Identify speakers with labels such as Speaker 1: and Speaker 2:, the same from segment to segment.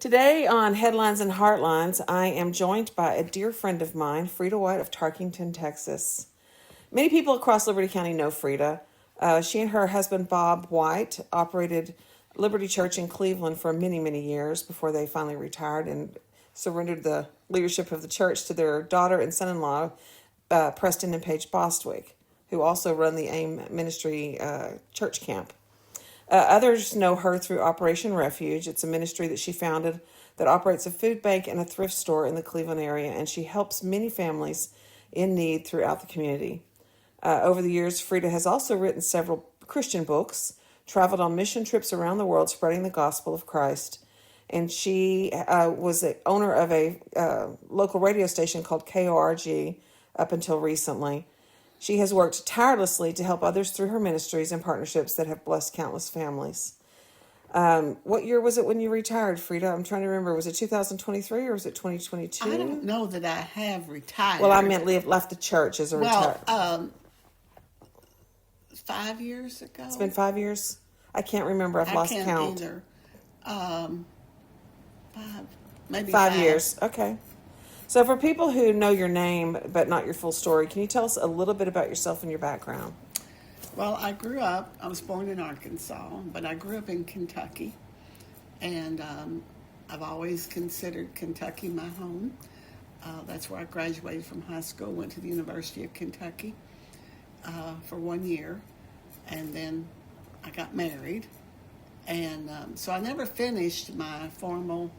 Speaker 1: Today on Headlines and Heartlines, I am joined by a dear friend of mine, Frieda White of Tarkington, Texas. Many people across Liberty County know Frieda. She and her husband, Bob White, operated Liberty Church in Cleveland for many, many years before they finally retired and surrendered the leadership of the church to their daughter and son-in-law, Preston and Paige Bostwick, who also run the AIM Ministry church camp. Others know her through Operation Refuge. It's a ministry that she founded that operates a food bank and a thrift store in the Cleveland area, and she helps many families in need throughout the community. Over the years, Frieda has also written several Christian books, traveled on mission trips around the world spreading the gospel of Christ, and she was the owner of a local radio station called KORG up until recently. She has worked tirelessly to help others through her ministries and partnerships that have blessed countless families. What year was it when you retired, Frieda? I'm trying to remember. Was it 2023 or was it 2022?
Speaker 2: I don't know that I have retired.
Speaker 1: Well, I meant left the church as a retired.
Speaker 2: 5 years ago.
Speaker 1: It's been 5 years? I can't remember. I've lost count.
Speaker 2: Either. Maybe
Speaker 1: 5 years. Okay. So for people who know your name but not your full story, can you tell us a little bit about yourself and your background?
Speaker 2: Well, I was born in Arkansas, but I grew up in Kentucky. And I've always considered Kentucky my home. That's where I graduated from high school, went to the University of Kentucky for 1 year. And then I got married. And so I never finished my formal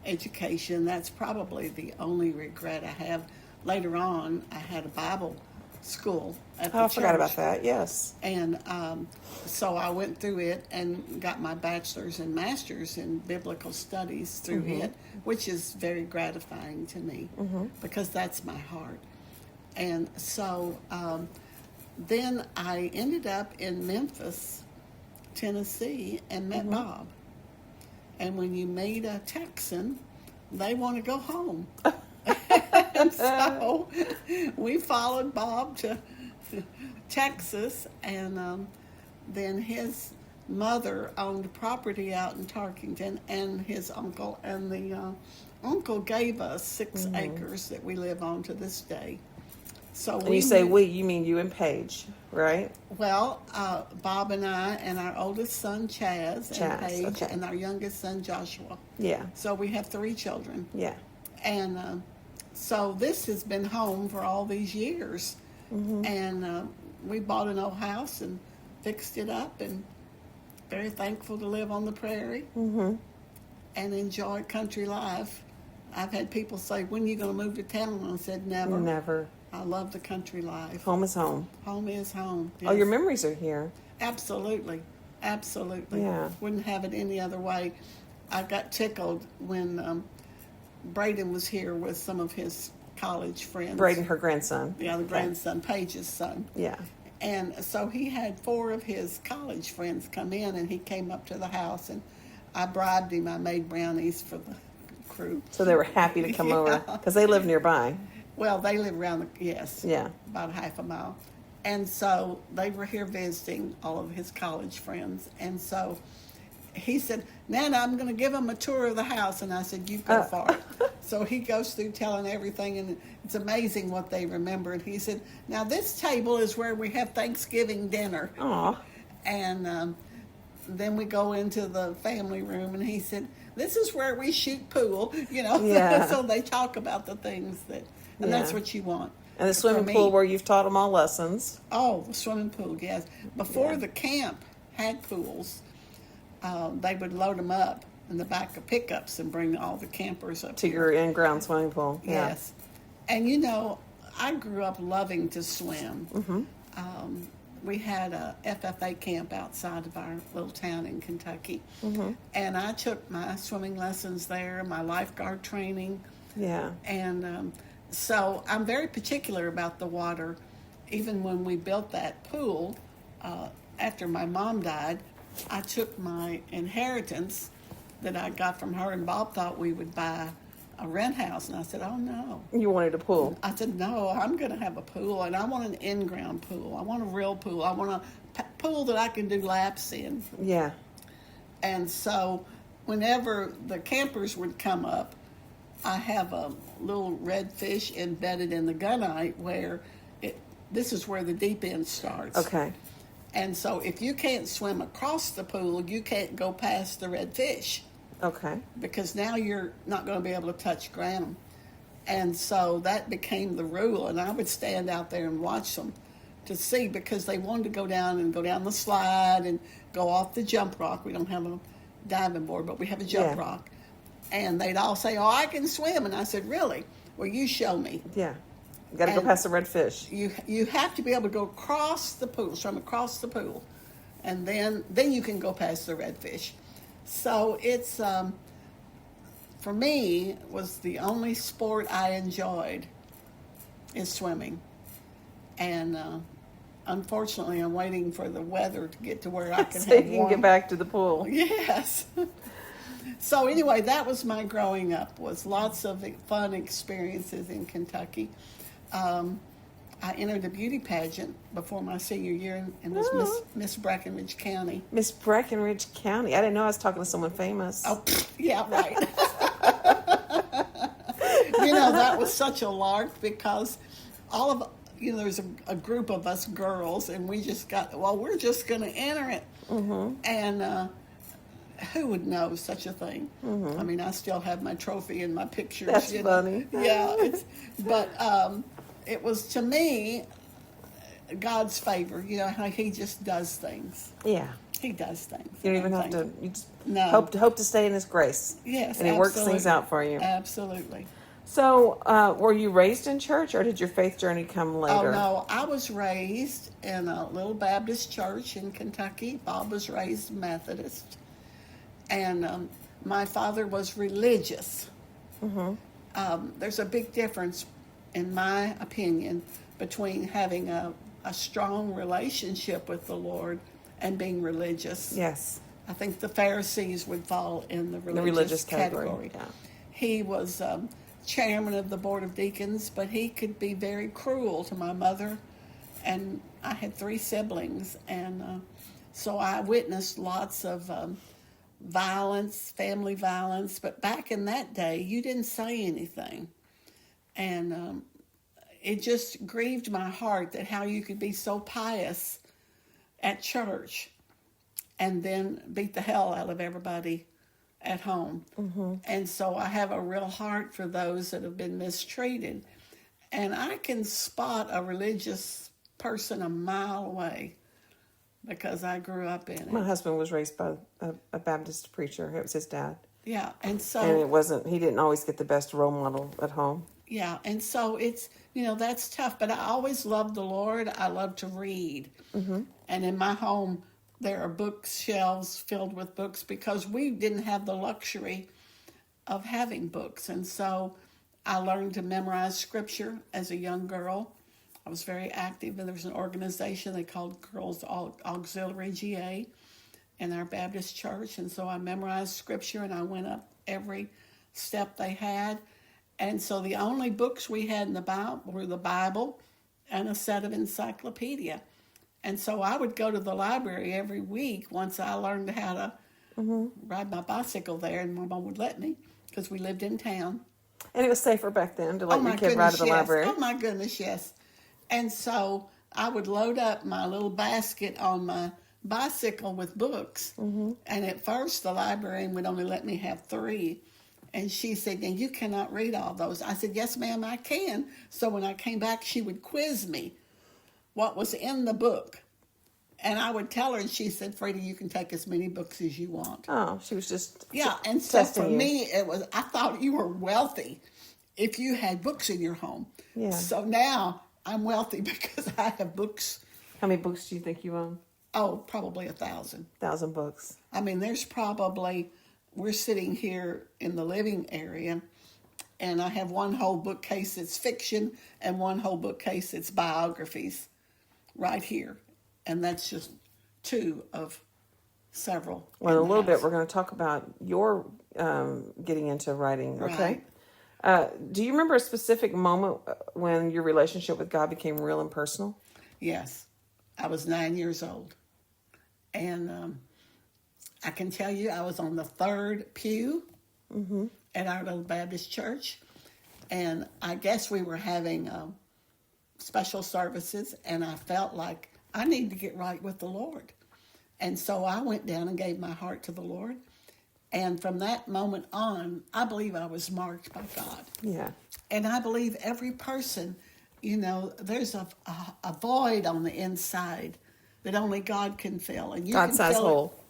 Speaker 2: education. That's probably the only regret I have. Later on, I had a Bible school at the church.
Speaker 1: I forgot about that, yes.
Speaker 2: And so I went through it and got my bachelor's and master's in biblical studies through it, which is very gratifying to me because that's my heart. And so then I ended up in Memphis, Tennessee, and met Bob. And when you meet a Texan, they want to go home. And so we followed Bob to Texas, and then his mother owned property out in Tarkington, and his uncle. And the uncle gave us 6 acres that we live on to this day. So
Speaker 1: and you say we, you mean you and Paige, right?
Speaker 2: Well, Bob and I and our oldest son, Chaz and Paige,
Speaker 1: okay.
Speaker 2: and our youngest son, Joshua.
Speaker 1: Yeah.
Speaker 2: So we have 3 children.
Speaker 1: Yeah.
Speaker 2: And so this has been home for all these years. And we bought an old house and fixed it up, and very thankful to live on the prairie and enjoy country life. I've had people say, when are you going to move to town? And I said, never.
Speaker 1: Never.
Speaker 2: I love the country life.
Speaker 1: Home is home.
Speaker 2: Home is home. Yes.
Speaker 1: Oh, your memories are here.
Speaker 2: Absolutely. Absolutely.
Speaker 1: Yeah.
Speaker 2: Wouldn't have it any other way. I got tickled when Braden was here with some of his college friends.
Speaker 1: Braden, her grandson.
Speaker 2: Yeah, the grandson, Paige's son.
Speaker 1: Yeah.
Speaker 2: And so he had 4 of his college friends come in, and he came up to the house, and I bribed him. I made brownies for the crew.
Speaker 1: So they were happy to come over because they live nearby.
Speaker 2: Well, they live around about half a mile. And so they were here visiting all of his college friends. And so he said, Nana, I'm going to give them a tour of the house. And I said, you go for it. So he goes through telling everything, and it's amazing what they remember. And he said, now this table is where we have Thanksgiving dinner.
Speaker 1: Aw.
Speaker 2: And then we go into the family room, and he said, this is where we shoot pool,
Speaker 1: Yeah.
Speaker 2: So they talk about the things that, and that's what you want.
Speaker 1: And the swimming pool where you've taught them all lessons.
Speaker 2: Oh, the swimming pool, yes. Before the camp had pools, they would load them up in the back of pickups and bring all the campers up
Speaker 1: to your in-ground swimming pool. Yeah.
Speaker 2: Yes. And I grew up loving to swim. We had a FFA camp outside of our little town in Kentucky. And I took my swimming lessons there, my lifeguard training.
Speaker 1: Yeah.
Speaker 2: And so I'm very particular about the water. Even when we built that pool, after my mom died, I took my inheritance that I got from her, and Bob thought we would buy a rent house. And I said, oh, no.
Speaker 1: You wanted a pool.
Speaker 2: I said, no, I'm going to have a pool, and I want an in-ground pool. I want a real pool. I want a pool that I can do laps in.
Speaker 1: Yeah.
Speaker 2: And so whenever the campers would come up, I have a little red fish embedded in the gunite where this is where the deep end starts.
Speaker 1: Okay.
Speaker 2: And so if you can't swim across the pool, you can't go past the red fish.
Speaker 1: Okay.
Speaker 2: Because now you're not going to be able to touch ground. And so that became the rule. And I would stand out there and watch them to see, because they wanted to go down the slide and go off the jump rock. We don't have a diving board, but we have a jump rock. And they'd all say, "Oh, I can swim." And I said, "Really? Well, you show me."
Speaker 1: Yeah. You got to go past the red fish.
Speaker 2: You have to be able to go across the pool, swim across the pool, and then you can go past the red fish. So it's for me, was the only sport I enjoyed is swimming, and unfortunately, I'm waiting for the weather to get to where I can
Speaker 1: so you
Speaker 2: have
Speaker 1: can get back to the pool.
Speaker 2: Yes. So anyway, that was my growing up. Was lots of fun experiences in Kentucky. I entered a beauty pageant before my senior year, and was Miss Breckinridge County.
Speaker 1: Miss Breckinridge County. I didn't know I was talking to someone famous.
Speaker 2: Oh, yeah, right. That was such a lark, because there's a group of us girls, and we just we're just going to enter it. Mm-hmm. And who would know such a thing? Mm-hmm. I mean, I still have my trophy and my pictures.
Speaker 1: That's funny.
Speaker 2: Yeah, but it was, to me, God's favor. How He just does things.
Speaker 1: Yeah.
Speaker 2: He does things.
Speaker 1: You don't even have to. You just
Speaker 2: No.
Speaker 1: hope to stay in His grace.
Speaker 2: Yes,
Speaker 1: and He works things out for you.
Speaker 2: Absolutely.
Speaker 1: So, were you raised in church, or did your faith journey come later?
Speaker 2: Oh, no. I was raised in a little Baptist church in Kentucky. Bob was raised Methodist. And my father was religious. Mm-hmm. There's a big difference, in my opinion, between having a strong relationship with the Lord and being religious.
Speaker 1: Yes.
Speaker 2: I think the Pharisees would fall in the religious category. Yeah. He was chairman of the Board of Deacons, but he could be very cruel to my mother. And I had 3 siblings, and so I witnessed lots of violence, family violence. But back in that day, you didn't say anything. And it just grieved my heart that how you could be so pious at church and then beat the hell out of everybody at home. Mm-hmm. And so I have a real heart for those that have been mistreated. And I can spot a religious person a mile away because I grew up in it.
Speaker 1: My husband was raised by a Baptist preacher. It was his dad.
Speaker 2: Yeah, and
Speaker 1: he didn't always get the best role model at home.
Speaker 2: Yeah, and so it's, that's tough. But I always loved the Lord. I love to read. Mm-hmm. And in my home, there are bookshelves filled with books because we didn't have the luxury of having books. And so I learned to memorize scripture as a young girl. I was very active, and there was an organization they called Girls Auxiliary GA in our Baptist church. And so I memorized scripture, and I went up every step they had. And so the only books we had in the Bible were the Bible and a set of encyclopedia. And so I would go to the library every week once I learned how to ride my bicycle there, and my mom would let me because we lived in town.
Speaker 1: And it was safer back then to let your kid ride to the library.
Speaker 2: Oh, my goodness, yes. And so I would load up my little basket on my bicycle with books. Mm-hmm. And at first, the librarian would only let me have 3. And she said, "And you cannot read all those." I said, "Yes, ma'am, I can." So when I came back, she would quiz me what was in the book. And I would tell her, and she said, "Frieda, you can take as many books as you want."
Speaker 1: Oh, she was just
Speaker 2: and so for me, I thought you were wealthy if you had books in your home. Yeah. So now I'm wealthy because I have books.
Speaker 1: How many books do you think you own?
Speaker 2: Oh, probably 1,000.
Speaker 1: 1,000 books.
Speaker 2: I mean, we're sitting here in the living area, and I have one whole bookcase that's fiction and one whole bookcase that's biographies right here. And that's just 2 of several.
Speaker 1: Well, in a little bit, we're going to talk about your getting into writing, okay? Right. Do you remember a specific moment when your relationship with God became real and personal?
Speaker 2: Yes. I was 9 years old. And I can tell you I was on the third pew at our little Baptist church. And I guess we were having special services, and I felt like I need to get right with the Lord. And so I went down and gave my heart to the Lord. And from that moment on, I believe I was marked by God.
Speaker 1: Yeah.
Speaker 2: And I believe every person, there's a void on the inside that only God can fill. And you can
Speaker 1: God-sized
Speaker 2: fill
Speaker 1: hole.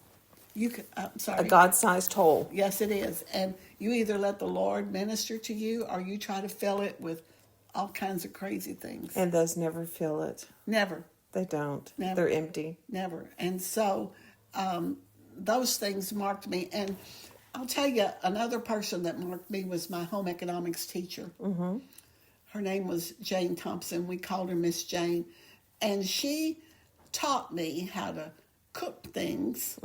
Speaker 2: I'm sorry.
Speaker 1: A God-sized hole.
Speaker 2: Yes, it is. And you either let the Lord minister to you or you try to fill it with all kinds of crazy things.
Speaker 1: And those never fill it.
Speaker 2: Never.
Speaker 1: They don't.
Speaker 2: Never.
Speaker 1: They're empty.
Speaker 2: Never. And so those things marked me. And I'll tell you, another person that marked me was my home economics teacher. Mm-hmm. Her name was Jane Thompson. We called her Miss Jane. And she taught me how to cook things,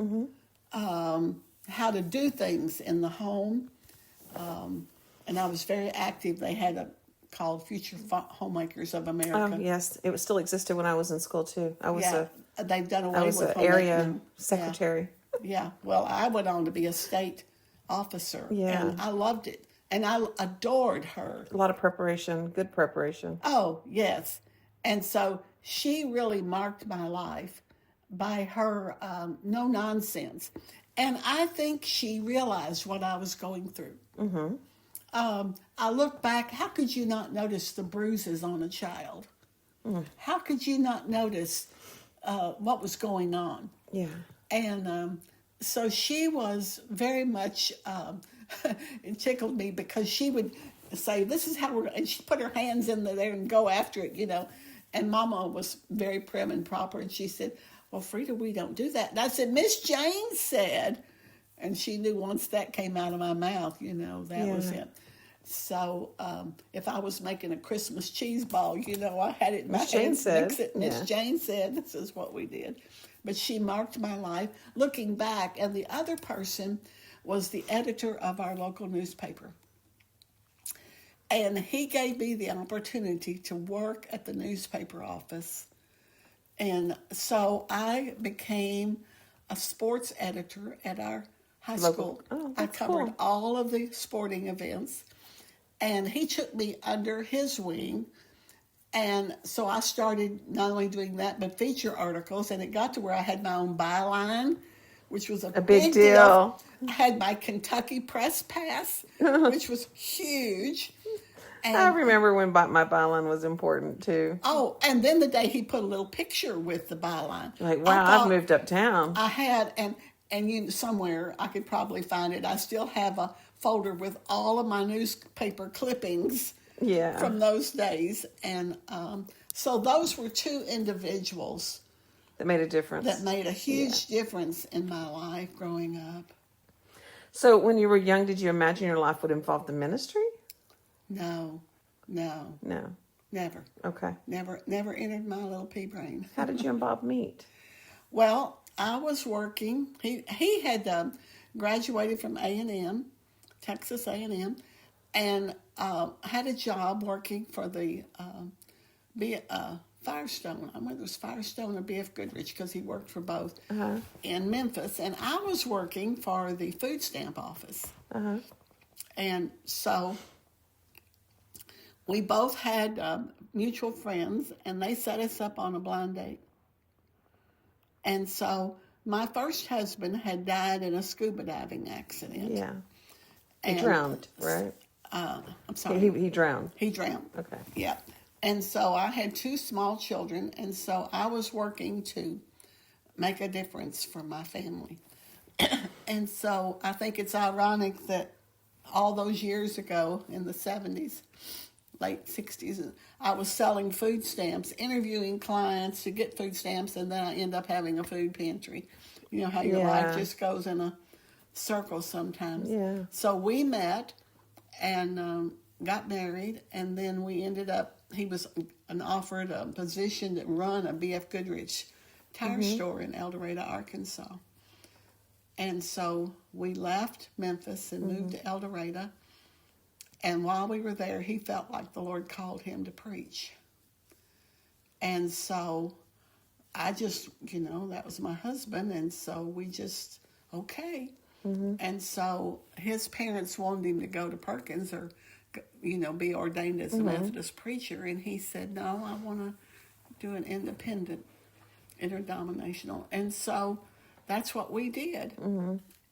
Speaker 2: how to do things in the home. And I was very active. They had a called Future Homemakers of America.
Speaker 1: Oh, yes. It still existed when I was in school, too.
Speaker 2: They've done away
Speaker 1: I was
Speaker 2: with
Speaker 1: an area
Speaker 2: homemaking.
Speaker 1: secretary.
Speaker 2: Yeah. Well, I went on to be a state officer.
Speaker 1: Yeah.
Speaker 2: And I loved it. And I adored her.
Speaker 1: A lot of preparation, good preparation.
Speaker 2: Oh, yes. And so she really marked my life by her no nonsense. And I think she realized what I was going through. Mm-hmm. I look back, how could you not notice the bruises on a child? Mm. How could you not notice what was going on?
Speaker 1: Yeah.
Speaker 2: And so she was very much, it tickled me because she would say, this is how and she'd put her hands in there and go after it, And Mama was very prim and proper, and she said, well, Frieda, we don't do that. And I said, Miss Jane said, and she knew once that came out of my mouth, that was it. So if I was making a Christmas cheese ball, I had it in my hands, mix it. Miss Jane said, this is what we did. But she marked my life looking back. And the other person was the editor of our local newspaper. And he gave me the opportunity to work at the newspaper office. And so I became a sports editor at our high school.
Speaker 1: Oh,
Speaker 2: I covered all of the sporting events. And he took me under his wing. And so I started not only doing that, but feature articles. And it got to where I had my own byline, which was a big deal. I had my Kentucky press pass, which was huge. And
Speaker 1: I remember when my byline was important, too.
Speaker 2: Oh, and then the day he put a little picture with the byline.
Speaker 1: Like, wow, I've moved uptown.
Speaker 2: I had, and somewhere I could probably find it. I still have a folder with all of my newspaper clippings from those days. And so those were two individuals
Speaker 1: that made a difference.
Speaker 2: That made a huge difference in my life growing up.
Speaker 1: So when you were young, did you imagine your life would involve the ministry?
Speaker 2: No. Never.
Speaker 1: Okay.
Speaker 2: Never entered my little pea brain.
Speaker 1: How did you and Bob meet?
Speaker 2: Well, I was working. He had graduated from A&M, Texas A&M, and had a job working for the Firestone. I whether it was Firestone or B.F. Goodrich because he worked for both in Memphis. And I was working for the food stamp office. And so we both had mutual friends, and they set us up on a blind date. And so my first husband had died in a scuba diving accident.
Speaker 1: Yeah. He drowned, right?
Speaker 2: I'm sorry.
Speaker 1: He drowned.
Speaker 2: He drowned.
Speaker 1: Okay.
Speaker 2: Yeah. And so I had two small children, and so I was working to make a difference for my family. And so I think it's ironic that all those years ago in the 70s, late 60s, I was selling food stamps, interviewing clients to get food stamps, and then I end up having a food pantry. You know how your life just goes in a circle sometimes.
Speaker 1: Yeah.
Speaker 2: So we met and got married, and then we ended up, he was offered a position to run a B.F. Goodrich tire store in El Dorado, Arkansas. And so we left Memphis and moved to El Dorado. And while we were there, he felt like the Lord called him to preach. And so I just, that was my husband. And so we just okay. And so his parents wanted him to go to Perkins or, be ordained as a Methodist preacher. And he said, no, I want to do an independent, interdenominational. And so that's what we did.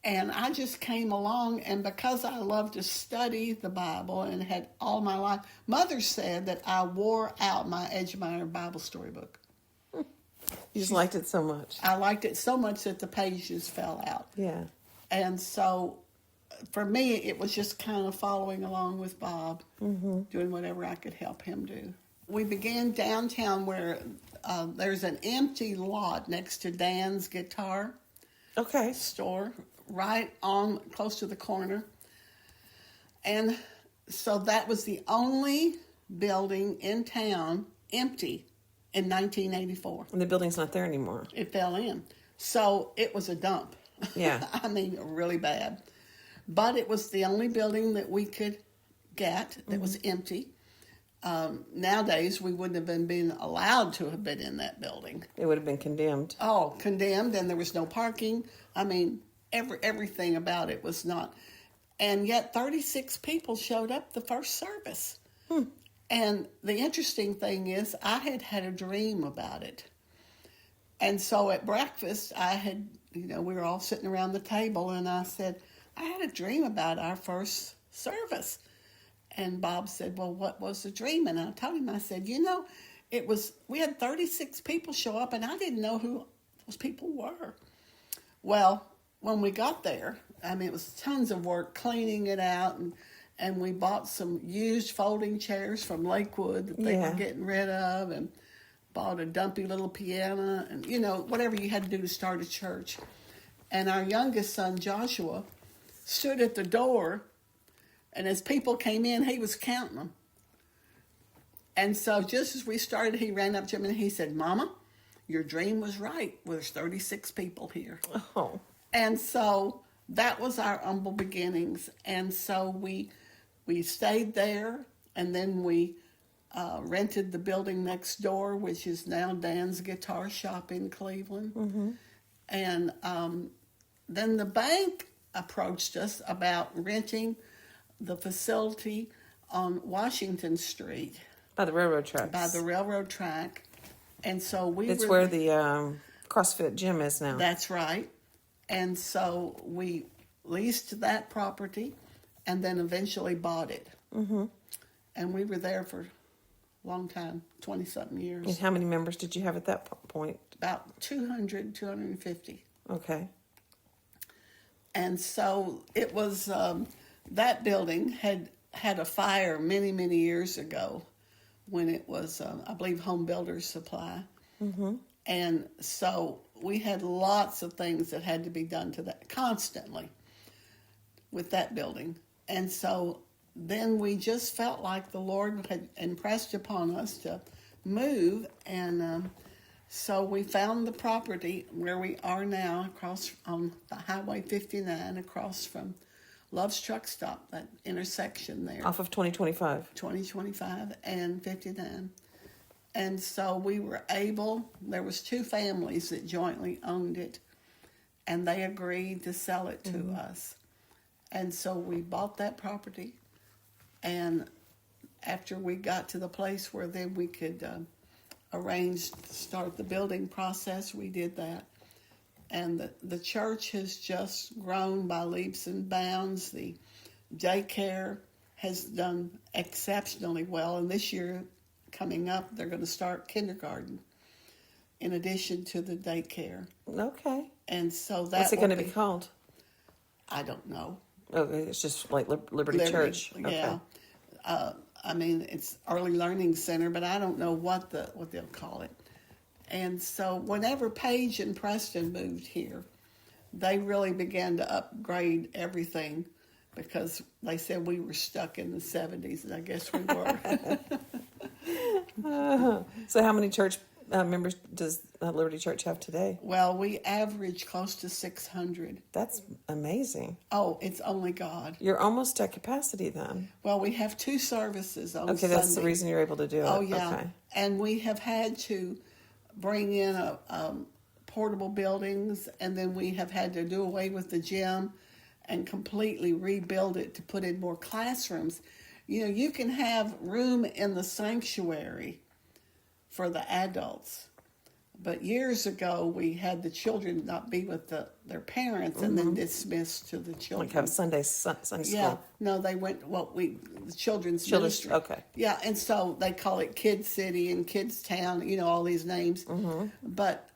Speaker 2: And I just came along, and because I love to study the Bible and had all my life, Mother said that I wore out my Edgemeier Bible storybook.
Speaker 1: You just liked it so much.
Speaker 2: I liked it so much that the pages fell out.
Speaker 1: Yeah.
Speaker 2: And so for me, it was just kind of following along with Bob, doing whatever I could help him do. We began downtown where there's an empty lot next to Dan's guitar store, right on close to the corner. And so that was the only building in town empty in 1984.
Speaker 1: And the building's not there anymore.
Speaker 2: It fell in. So it was a dump.
Speaker 1: Yeah.
Speaker 2: I mean, really bad. But it was the only building that we could get that was empty. Nowadays, we wouldn't have been allowed to have been in that building.
Speaker 1: It would have been condemned.
Speaker 2: Oh, condemned, and there was no parking. I mean, everything about it was not. And yet 36 people showed up the first service. And the interesting thing is, I had a dream about it. And so at breakfast, I had, we were all sitting around the table, and I said, I had a dream about our first service. And Bob said, well, what was the dream? And I told him, I said, we had 36 people show up, and I didn't know who those people were. Well, when we got there, it was tons of work cleaning it out, and we bought some used folding chairs from Lakewood that they were getting rid of, and bought a dumpy little piano, and, whatever you had to do to start a church. And our youngest son, Joshua, stood at the door, and as people came in, he was counting them. And so just as we started, he ran up to me and he said, Mama, your dream was right. There's 36 people here.
Speaker 1: Oh.
Speaker 2: And so that was our humble beginnings. And so we stayed there, and then we rented the building next door, which is now Dan's Guitar Shop in Cleveland. And then the bank approached us about renting the facility on Washington Street.
Speaker 1: By the railroad tracks.
Speaker 2: By the railroad track. And so
Speaker 1: It's where the CrossFit gym is now.
Speaker 2: That's right. And so we leased that property and then eventually bought it. And we were there for a long time, 20-something years.
Speaker 1: And how many members did you have at that point?
Speaker 2: About 200, 250.
Speaker 1: Okay.
Speaker 2: And so it was, that building had a fire many, many years ago when it was, I believe, Home Builders Supply. And so we had lots of things that had to be done to that constantly with that building. And so then we just felt like the Lord had impressed upon us to move. And so we found the property where we are now, across on the Highway 59, across from Love's Truck Stop, that intersection there.
Speaker 1: Off of 2025.
Speaker 2: 2025 and 59. And so we were there was two families that jointly owned it, and they agreed to sell it to us. And so we bought that property, and after we got to the place where then we could arrange to start the building process, we did that. And the church has just grown by leaps and bounds. The daycare has done exceptionally well, and this year coming up, they're going to start kindergarten in addition to the daycare.
Speaker 1: Okay.
Speaker 2: And so that
Speaker 1: What's it going to be called?
Speaker 2: I don't know.
Speaker 1: Okay, it's just like Liberty Church.
Speaker 2: Yeah.
Speaker 1: Okay.
Speaker 2: It's Early Learning Center, but I don't know what they'll call it. And so whenever Paige and Preston moved here, they really began to upgrade everything because they said we were stuck in the 70s, and I guess we were.
Speaker 1: So how many church members does Liberty Church have today?
Speaker 2: Well, we average close to 600.
Speaker 1: That's amazing.
Speaker 2: Oh, it's only God.
Speaker 1: You're almost at capacity then.
Speaker 2: Well, we have 2 services on
Speaker 1: Okay,
Speaker 2: Sunday.
Speaker 1: that's the reason you're able to do it.
Speaker 2: Oh, yeah.
Speaker 1: Okay.
Speaker 2: And we have had to bring in a portable buildings, and then we have had to do away with the gym and completely rebuild it to put in more classrooms. You know, you can have room in the sanctuary for the adults. But years ago, we had the children not be with their parents and then dismissed to the children.
Speaker 1: Like have Sunday school.
Speaker 2: Yeah, no, they went the children's ministry.
Speaker 1: Okay.
Speaker 2: Yeah, and so they call it Kids City and Kids Town. You know, all these names, but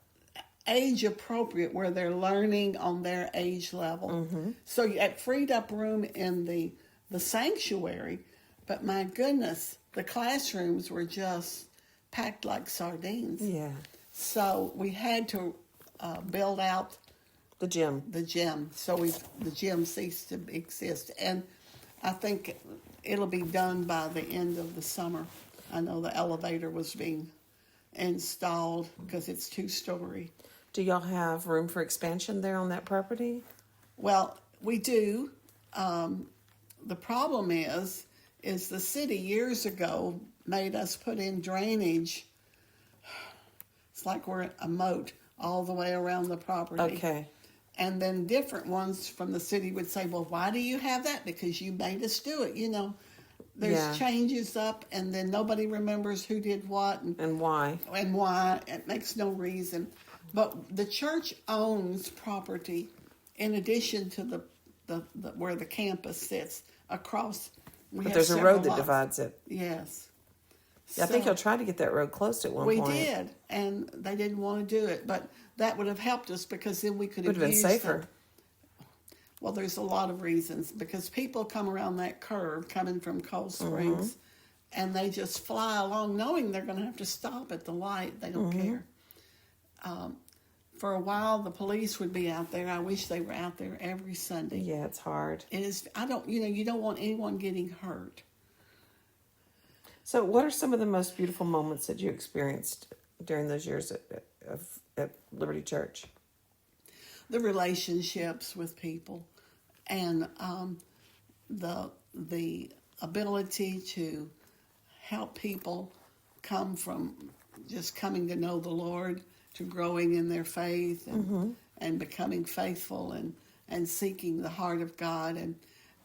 Speaker 2: age appropriate where they're learning on their age level. So you had freed up room in the sanctuary, but my goodness, the classrooms were just packed like sardines.
Speaker 1: Yeah.
Speaker 2: So we had to build out
Speaker 1: The gym.
Speaker 2: So the gym ceased to exist, and I think it'll be done by the end of the summer. I know the elevator was being installed because it's 2-story.
Speaker 1: Do y'all have room for expansion there on that property?
Speaker 2: Well, we do. The problem is the city years ago made us put in drainage. It's like we're a moat all the way around the property.
Speaker 1: Okay.
Speaker 2: And then different ones from the city would say, well, why do you have that? Because you made us do it. You know, there's changes up, and then nobody remembers who did what.
Speaker 1: And why.
Speaker 2: And why. It makes no reason. But the church owns property in addition to the where the campus sits across.
Speaker 1: But there's a road that divides it.
Speaker 2: Yes.
Speaker 1: Yeah, I think y'all tried to get that road closed at one point.
Speaker 2: We did, and they didn't want to do it. But that would have helped us because then we could have
Speaker 1: been
Speaker 2: used
Speaker 1: safer.
Speaker 2: Well, there's a lot of reasons. Because people come around that curve coming from Cold Springs, and they just fly along knowing they're going to have to stop at the light. They don't care. For a while, the police would be out there. I wish they were out there every Sunday.
Speaker 1: Yeah, it's hard.
Speaker 2: It is. You don't want anyone getting hurt.
Speaker 1: So what are some of the most beautiful moments that you experienced during those years at Liberty Church?
Speaker 2: The relationships with people, and the ability to help people come from just coming to know the Lord to growing in their faith and becoming faithful and seeking the heart of God.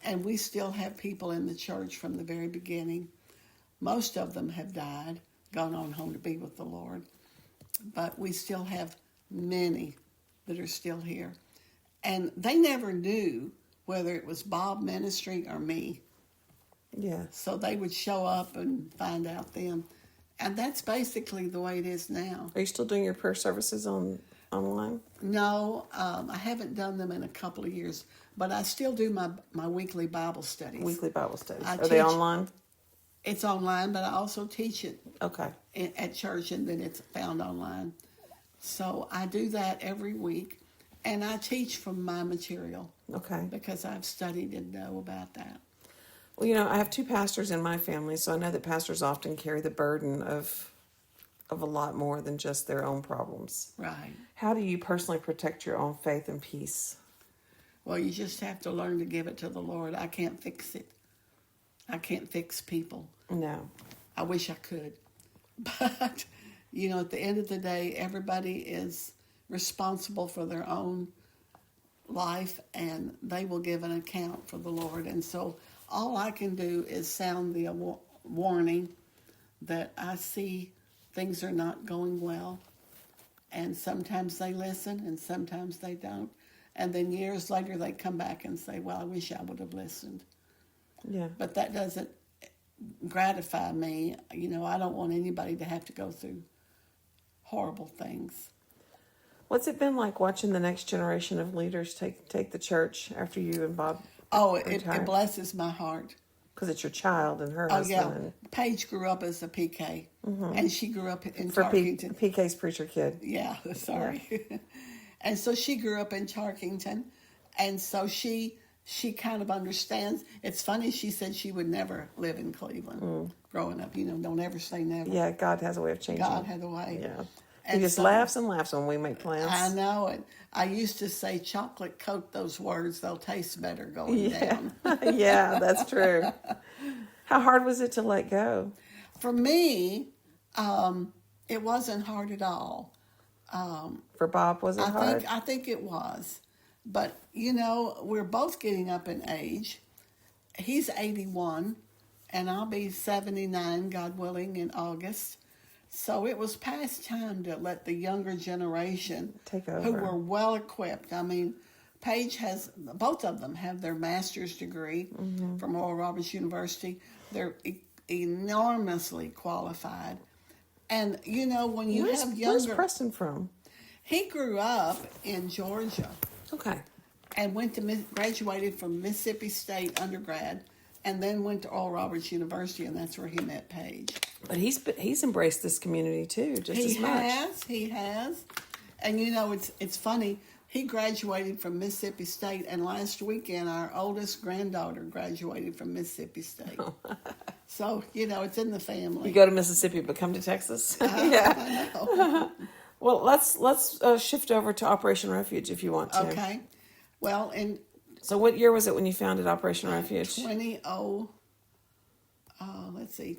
Speaker 2: And we still have people in the church from the very beginning. Most of them have died, gone on home to be with the Lord. But we still have many that are still here. And they never knew whether it was Bob Ministry or me.
Speaker 1: Yeah.
Speaker 2: So they would show up and find out then. And that's basically the way it is now.
Speaker 1: Are you still doing your prayer services online?
Speaker 2: No, I haven't done them in a couple of years. But I still do my weekly Bible studies.
Speaker 1: Weekly Bible studies.
Speaker 2: Are
Speaker 1: they online?
Speaker 2: It's online, but I also teach it at church, and then it's found online. So I do that every week, and I teach from my material.
Speaker 1: Okay.
Speaker 2: Because I've studied and know about that.
Speaker 1: Well, you know, I have 2 pastors in my family, so I know that pastors often carry the burden of a lot more than just their own problems.
Speaker 2: Right.
Speaker 1: How do you personally protect your own faith and peace?
Speaker 2: Well, you just have to learn to give it to the Lord. I can't fix it. I can't fix people.
Speaker 1: No.
Speaker 2: I wish I could. But, you know, at the end of the day, everybody is responsible for their own life, and they will give an account for the Lord. And so all I can do is sound the warning that I see things are not going well. And sometimes they listen, and sometimes they don't. And then years later, they come back and say, well, I wish I would have listened.
Speaker 1: Yeah.
Speaker 2: But that doesn't gratify me. You know, I don't want anybody to have to go through horrible things.
Speaker 1: What's it been like watching the next generation of leaders take the church after you and Bob
Speaker 2: It blesses my heart.
Speaker 1: Because it's your child and her husband.
Speaker 2: Yeah. Paige grew up as a PK, and she grew up in
Speaker 1: For
Speaker 2: Tarkington.
Speaker 1: PK's preacher kid.
Speaker 2: Yeah, sorry. Yeah. And so she grew up in Tarkington, and so she kind of understands. It's funny, she said she would never live in Cleveland growing up. You know, don't ever say never.
Speaker 1: Yeah, God has a way of changing.
Speaker 2: God had a way.
Speaker 1: Yeah.
Speaker 2: And
Speaker 1: He just laughs and laughs when we make plans.
Speaker 2: I know it. I used to say, chocolate coat those words, they'll taste better going down.
Speaker 1: Yeah, that's true. How hard was it to let go?
Speaker 2: For me, it wasn't hard at all.
Speaker 1: For Bob, was it hard?
Speaker 2: I think it was. But, we're both getting up in age. He's 81, and I'll be 79, God willing, in August. So it was past time to let the younger generation
Speaker 1: Take over.
Speaker 2: who were well equipped. I mean, both of them have their master's degree from Oral Roberts University. They're enormously qualified. And, when you have younger...
Speaker 1: Where's Preston from?
Speaker 2: He grew up in Georgia.
Speaker 1: Okay.
Speaker 2: And graduated from Mississippi State undergrad, and then went to Oral Roberts University, and that's where he met Paige.
Speaker 1: But he's embraced this community too, just as much.
Speaker 2: He has. And it's funny. He graduated from Mississippi State, and last weekend our oldest granddaughter graduated from Mississippi State. So it's in the family.
Speaker 1: You go to Mississippi, but come to Texas.
Speaker 2: Yeah. I know.
Speaker 1: Well, let's shift over to Operation Refuge if you want to.
Speaker 2: Okay. Well,
Speaker 1: so what year was it when you founded Operation Refuge?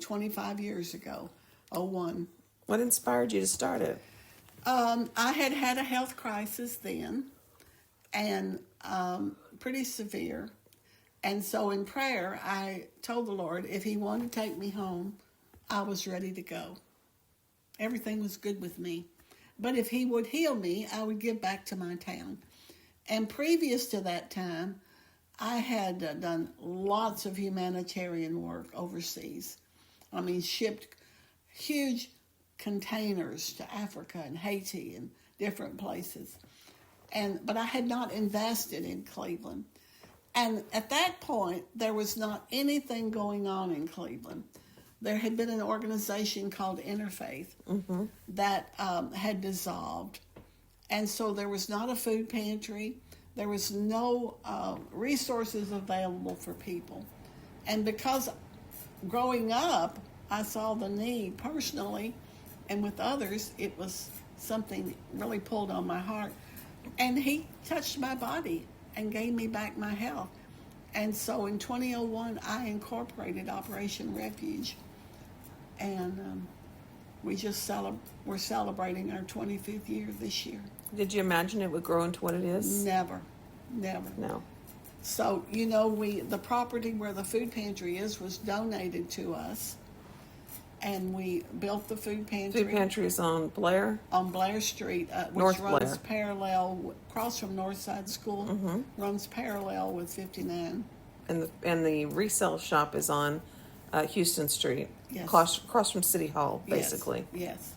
Speaker 2: 25 years ago, 01.
Speaker 1: What inspired you to start it?
Speaker 2: I had a health crisis then, and pretty severe. And so in prayer, I told the Lord if he wanted to take me home, I was ready to go. Everything was good with me. But if he would heal me, I would give back to my town. And previous to that time, I had done lots of humanitarian work overseas. I mean, shipped huge containers to Africa and Haiti and different places. But I had not invested in Cleveland. And at that point, there was not anything going on in Cleveland. There had been an organization called Interfaith that had dissolved. And so there was not a food pantry. There was no resources available for people. And because growing up, I saw the need personally, and with others, it was something really pulled on my heart. And he touched my body and gave me back my health. And so in 2001, I incorporated Operation Refuge. And we're celebrating our 25th year this year.
Speaker 1: Did you imagine it would grow into what it is?
Speaker 2: Never.
Speaker 1: No.
Speaker 2: So, the property where the food pantry is was donated to us. And we built the food pantry.
Speaker 1: Food pantry is on Blair?
Speaker 2: On Blair Street, which
Speaker 1: North
Speaker 2: runs
Speaker 1: Blair.
Speaker 2: parallel, across from Northside School, runs parallel with 59.
Speaker 1: And the resale shop is on Houston Street,
Speaker 2: Yes.
Speaker 1: across from City Hall, basically.
Speaker 2: Yes.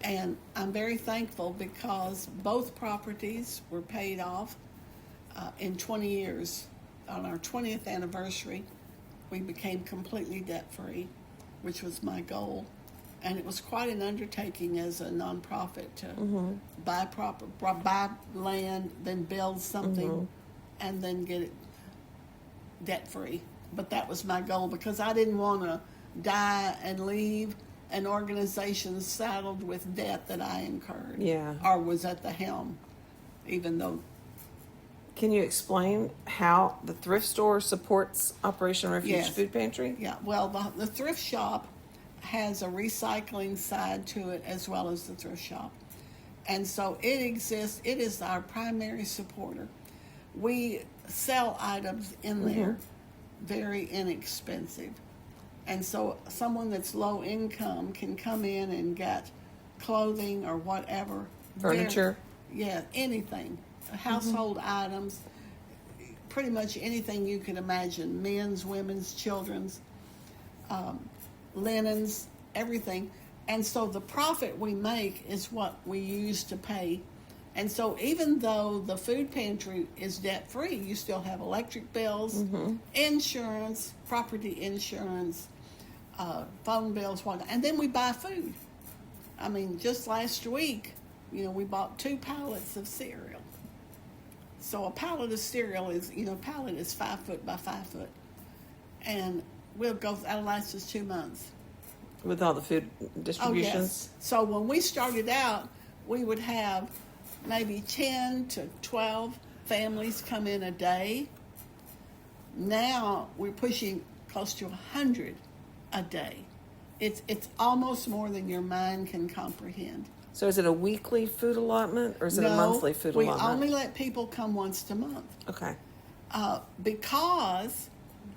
Speaker 2: And I'm very thankful because both properties were paid off in 20 years. On our 20th anniversary, we became completely debt-free, which was my goal. And it was quite an undertaking as a nonprofit to buy land, then build something, and then get it debt-free. But that was my goal because I didn't want to die and leave an organization saddled with debt that I incurred.
Speaker 1: Yeah.
Speaker 2: Or was at the helm, even though...
Speaker 1: Can you explain how the thrift store supports Operation Refuge Food Pantry?
Speaker 2: Yeah, well, the thrift shop has a recycling side to it as well as the thrift shop. And so it exists. It is our primary supporter. We sell items in there, very inexpensive. And so someone that's low income can come in and get clothing or whatever.
Speaker 1: Furniture?
Speaker 2: Anything. Household items, pretty much anything you can imagine. Men's, women's, children's, linens, everything. And so the profit we make is what we use to pay. And so even though the food pantry is debt-free, you still have electric bills, insurance, property insurance, phone bills, whatnot. And then we buy food. I mean, just last week, we bought 2 pallets of cereal. So a pallet of cereal is, a pallet is 5 foot by 5 foot. And that'll last us 2 months.
Speaker 1: With all the food distributions?
Speaker 2: Oh, yes. So when we started out, we would have maybe 10 to 12 families come in a day. Now we're pushing close to 100 a day. It's almost more than your mind can comprehend.
Speaker 1: So is it a weekly food allotment or is it a monthly food
Speaker 2: we
Speaker 1: allotment?
Speaker 2: only let people come once a month.
Speaker 1: Okay.
Speaker 2: Because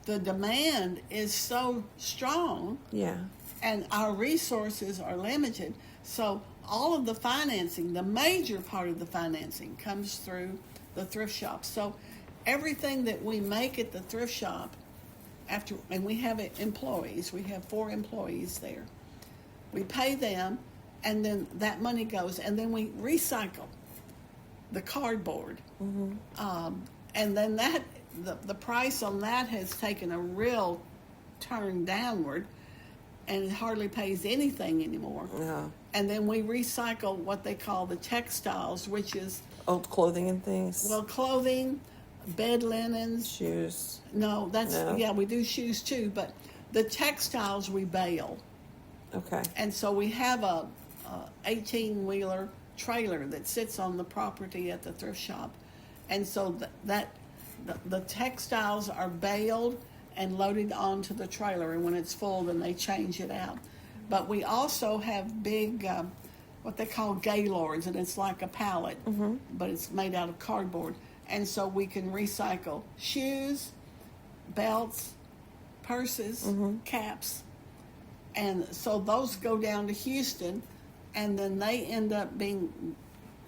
Speaker 2: the demand is so strong.
Speaker 1: Yeah.
Speaker 2: And our resources are limited. So all of the financing, the major part of the financing, comes through the thrift shop. So everything that we make at the thrift shop, and we have employees, we have 4 employees there. We pay them, and then that money goes, and then we recycle the cardboard. And then the price on that has taken a real turn downward, and it hardly pays anything anymore.
Speaker 1: Yeah.
Speaker 2: And then we recycle what they call the textiles, which is
Speaker 1: Old clothing and things.
Speaker 2: well, clothing, bed linens.
Speaker 1: Shoes.
Speaker 2: No,
Speaker 1: No.
Speaker 2: yeah, we do shoes too, but the textiles we bale.
Speaker 1: Okay.
Speaker 2: And so we have a 18-wheeler trailer that sits on the property at the thrift shop. And so the textiles are baled and loaded onto the trailer, and when it's full, then they change it out. But we also have big, what they call gaylords, and it's like a pallet, but it's made out of cardboard. And so we can recycle shoes, belts, purses, caps. And so those go down to Houston, and then they end up being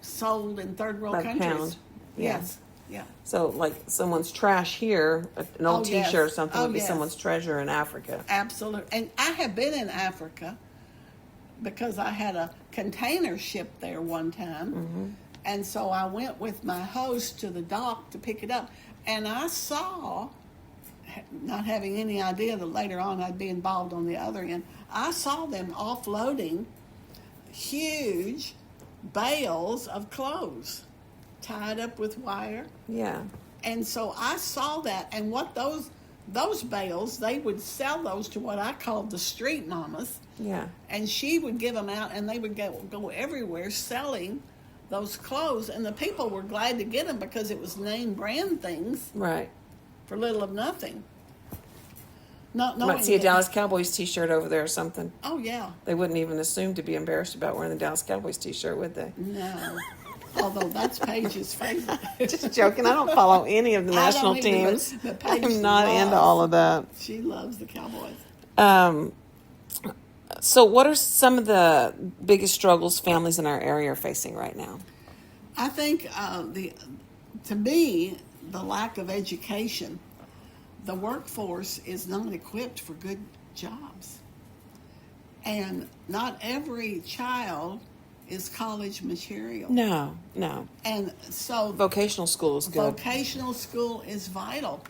Speaker 2: sold in third world
Speaker 1: By the
Speaker 2: countries.
Speaker 1: pound. Yeah.
Speaker 2: Yes. Yeah.
Speaker 1: So, like someone's trash here, an old
Speaker 2: yes.
Speaker 1: T-shirt or something would be
Speaker 2: yes.
Speaker 1: someone's treasure in Africa.
Speaker 2: Absolutely. And I have been in Africa because I had a container ship there one time. And so I went with my host to the dock to pick it up. And I saw, not having any idea that later on I'd be involved on the other end, I saw them offloading huge bales of clothes tied up with wire.
Speaker 1: Yeah.
Speaker 2: And so I saw that, and what those bales, they would sell those to what I called the street mamas.
Speaker 1: Yeah.
Speaker 2: And she would give them out, and they would go everywhere selling those clothes. And the people were glad to get them because it was name brand things
Speaker 1: Right.
Speaker 2: for little of nothing. Not
Speaker 1: You
Speaker 2: knowing
Speaker 1: might see a
Speaker 2: that-
Speaker 1: Dallas Cowboys T-shirt over there or something.
Speaker 2: Oh, yeah.
Speaker 1: They wouldn't even assume to be embarrassed about wearing the Dallas Cowboys T-shirt, would they?
Speaker 2: No. Although that's Paige's favorite.
Speaker 1: Just joking. I don't follow any of the
Speaker 2: I
Speaker 1: national
Speaker 2: don't either,
Speaker 1: teams.
Speaker 2: but Paige
Speaker 1: I'm not
Speaker 2: loves-
Speaker 1: into all of that.
Speaker 2: She loves the Cowboys.
Speaker 1: So what are some of the biggest struggles families in our area are facing right now?
Speaker 2: I think to me, the lack of education, the workforce is not equipped for good jobs. And not every child is college material.
Speaker 1: No.
Speaker 2: And so
Speaker 1: Vocational school is good.
Speaker 2: vocational school is vital.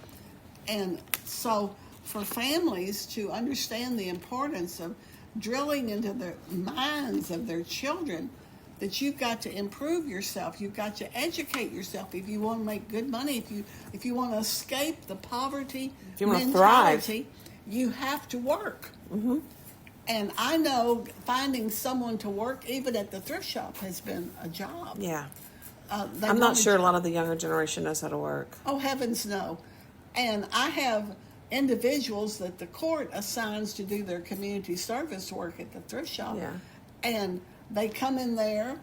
Speaker 2: And so for families to understand the importance of drilling into the minds of their children that you've got to improve yourself, you've got to educate yourself if you want to make good money, if you want to escape the poverty
Speaker 1: If you want to
Speaker 2: mentality, you have to work. And I know finding someone to work even at the thrift shop has been a job.
Speaker 1: Yeah.
Speaker 2: They
Speaker 1: I'm not
Speaker 2: wanted
Speaker 1: sure a
Speaker 2: to-
Speaker 1: lot of the younger generation knows how to work.
Speaker 2: Oh, heavens no. And I have individuals that the court assigns to do their community service work at the thrift shop.
Speaker 1: Yeah.
Speaker 2: And they come in there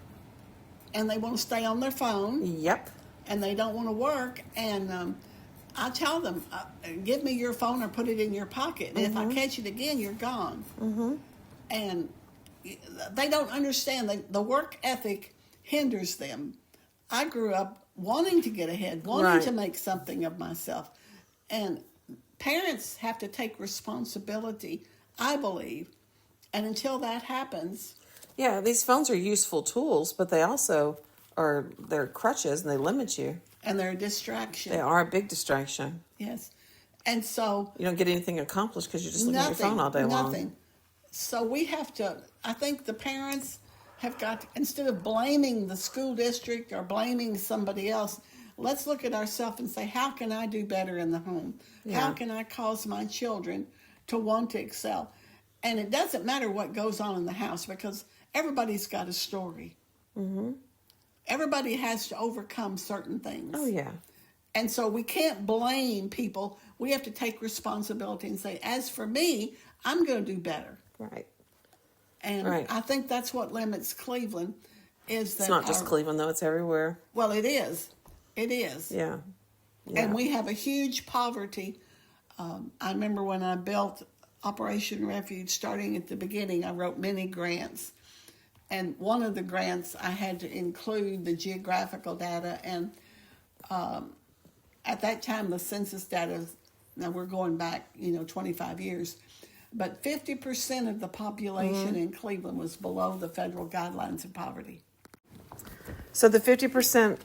Speaker 2: and they want to stay on their phone
Speaker 1: Yep.
Speaker 2: and they don't want to work. And I tell them, give me your phone or put it in your pocket. And if I catch it again, you're gone. And they don't understand. The work ethic hinders them. I grew up wanting to get ahead, wanting
Speaker 1: Right.
Speaker 2: to make something of myself. And parents have to take responsibility, I believe. And until that happens,
Speaker 1: Yeah, these phones are useful tools, but they also they're crutches and they limit you.
Speaker 2: and they're a distraction.
Speaker 1: They are a big distraction.
Speaker 2: Yes. And so
Speaker 1: You don't get anything accomplished because you're just looking at your phone all day long.
Speaker 2: nothing. So we have to, I think the parents have got to, instead of blaming the school district or blaming somebody else, let's look at ourselves and say, how can I do better in the home?
Speaker 1: Yeah.
Speaker 2: How can I cause my children to want to excel? And it doesn't matter what goes on in the house because everybody's got a story. Everybody has to overcome certain things.
Speaker 1: Oh, yeah.
Speaker 2: And so we can't blame people. We have to take responsibility and say, as for me, I'm going to do better.
Speaker 1: Right.
Speaker 2: And
Speaker 1: Right.
Speaker 2: I think that's what limits Cleveland is that
Speaker 1: It's not just Cleveland, though. It's everywhere.
Speaker 2: well, it is. It is.
Speaker 1: Yeah.
Speaker 2: And we have a huge poverty. I remember when I built Operation Refuge, starting at the beginning, I wrote many grants. And one of the grants, I had to include the geographical data. And at that time, the census data, now we're going back, 25 years, but 50% of the population in Cleveland was below the federal guidelines of poverty.
Speaker 1: So the 50%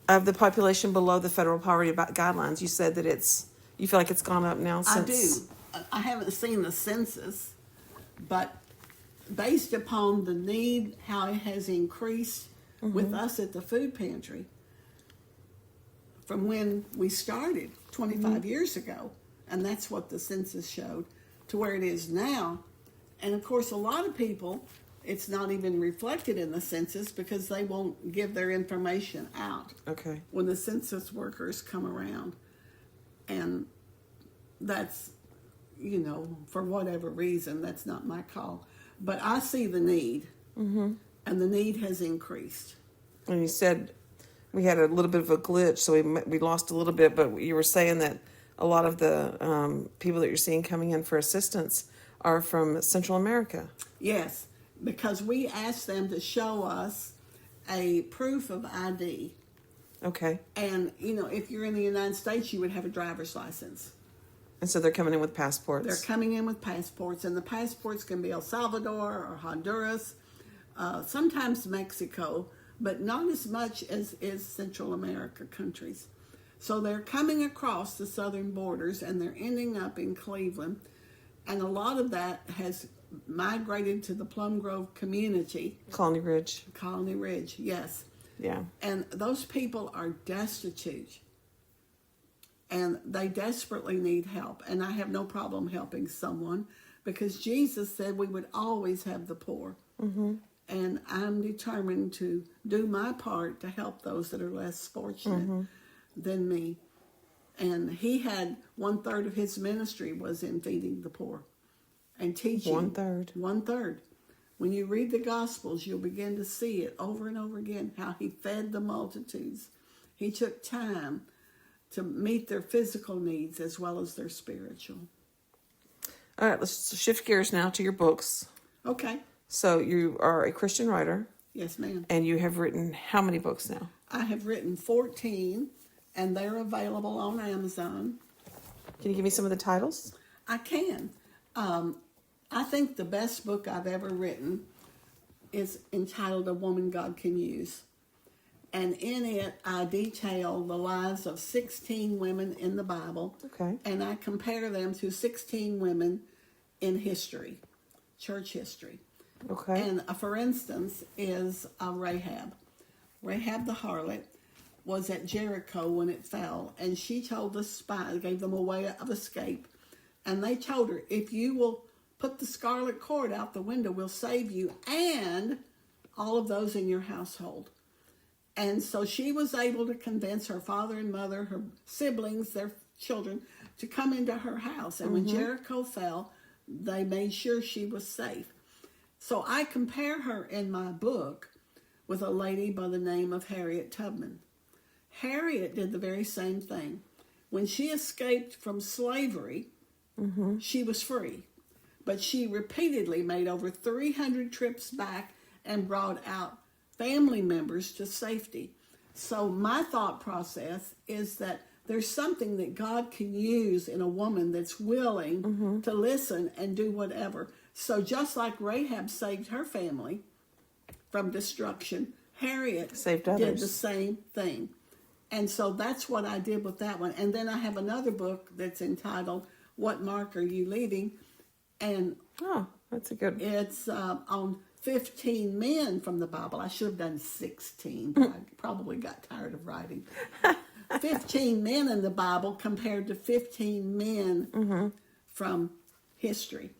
Speaker 1: of the population below the federal poverty guidelines, you said that you feel like it's gone up now since...
Speaker 2: I do. I haven't seen the census, but based upon the need, how it has increased with us at the food pantry from when we started 25 years ago, and that's what the census showed, to where it is now. And of course, a lot of people, it's not even reflected in the census because they won't give their information out
Speaker 1: Okay.
Speaker 2: when the census workers come around. And that's, for whatever reason, that's not my call. But I see the need, and the need has increased.
Speaker 1: And you said we had a little bit of a glitch, so we lost a little bit, but you were saying that a lot of the people that you're seeing coming in for assistance are from Central America.
Speaker 2: Yes, because we asked them to show us a proof of ID.
Speaker 1: Okay.
Speaker 2: And, if you're in the United States, you would have a driver's license.
Speaker 1: And so they're coming in with passports.
Speaker 2: They're coming in with passports, and the passports can be El Salvador or Honduras, sometimes Mexico, but not as much as is Central America countries. So they're coming across the southern borders, and they're ending up in Cleveland, and a lot of that has migrated to the Plum Grove community.
Speaker 1: Colony Ridge.
Speaker 2: Colony Ridge, yes.
Speaker 1: Yeah.
Speaker 2: And those people are destitute. And they desperately need help. And I have no problem helping someone because Jesus said we would always have the poor. Mm-hmm. And I'm determined to do my part to help those that are less fortunate than me. And he had 1/3 of his ministry was in feeding the poor and teaching.
Speaker 1: 1/3.
Speaker 2: 1/3. When you read the Gospels, you'll begin to see it over and over again, how he fed the multitudes. He took time to meet their physical needs as well as their spiritual.
Speaker 1: All right, let's shift gears now to your books.
Speaker 2: Okay.
Speaker 1: So you are a Christian writer.
Speaker 2: Yes, ma'am.
Speaker 1: And you have written how many books now?
Speaker 2: I have written 14, and they're available on Amazon.
Speaker 1: Can you give me some of the titles?
Speaker 2: I can. I think the best book I've ever written is entitled A Woman God Can Use. And in it, I detail the lives of 16 women in the Bible.
Speaker 1: Okay.
Speaker 2: And I compare them to 16 women in history, church history.
Speaker 1: Okay.
Speaker 2: And for instance, is Rahab. Rahab the harlot was at Jericho when it fell. And she told the spies, gave them a way of escape. And they told her, if you will put the scarlet cord out the window, we'll save you and all of those in your household. And so she was able to convince her father and mother, her siblings, their children, to come into her house. And when Jericho fell, they made sure she was safe. So I compare her in my book with a lady by the name of Harriet Tubman. Harriet did the very same thing. When she escaped from slavery, she was free. But she repeatedly made over 300 trips back and brought out family members to safety. So my thought process is that there's something that God can use in a woman that's willing to listen and do whatever. So just like Rahab saved her family from destruction, Harriet
Speaker 1: Saved
Speaker 2: did
Speaker 1: others.
Speaker 2: the same thing. And so that's what I did with that one. And then I have another book that's entitled, What Mark Are You Leaving? And
Speaker 1: Oh, that's a good...
Speaker 2: it's on 15 men from the Bible. I should have done 16, but I probably got tired of writing. 15 men in the Bible compared to 15 men from history.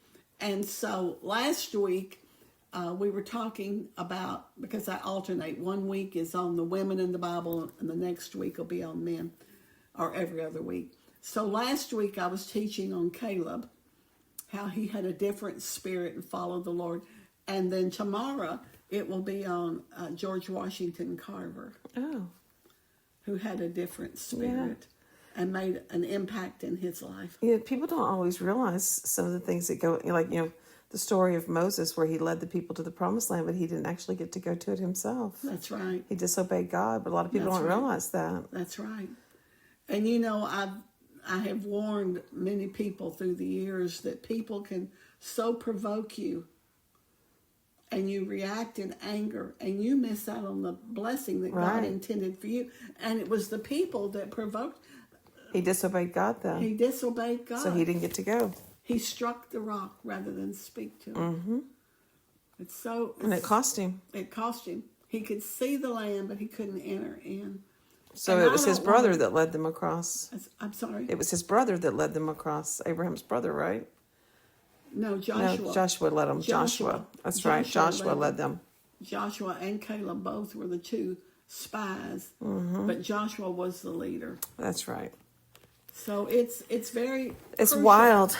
Speaker 2: And so last week, we were talking about, because I alternate, one week is on the women in the Bible, and the next week will be on men, or every other week. So last week I was teaching on Caleb, how he had a different spirit and followed the Lord. And then tomorrow it will be on George Washington Carver,
Speaker 1: Oh.
Speaker 2: who had a different spirit and made an impact in his life.
Speaker 1: Yeah, people don't always realize some of the things that go, like, the story of Moses where he led the people to the promised land, but he didn't actually get to go to it himself.
Speaker 2: That's right.
Speaker 1: He disobeyed God, but a lot of people
Speaker 2: That's
Speaker 1: don't
Speaker 2: right.
Speaker 1: realize that.
Speaker 2: That's right. And I have warned many people through the years that people can so provoke you and you react in anger and you miss out on the blessing that God intended for you. And it was the people that provoked.
Speaker 1: He disobeyed God, though.
Speaker 2: He disobeyed God.
Speaker 1: So he didn't get to go.
Speaker 2: He struck the rock rather than speak to him. Mm-hmm.
Speaker 1: And it cost him.
Speaker 2: It cost him. He could see the land, but he couldn't enter in.
Speaker 1: So
Speaker 2: And
Speaker 1: it was his brother that led them across.
Speaker 2: I'm sorry?
Speaker 1: It was his brother that led them across. Abraham's brother, right?
Speaker 2: No, Joshua.
Speaker 1: No, Joshua led them. Joshua. That's right. Joshua led them.
Speaker 2: Joshua and Caleb both were the two spies, but Joshua was the leader.
Speaker 1: That's right.
Speaker 2: So it's very
Speaker 1: It's
Speaker 2: crucial.
Speaker 1: wild.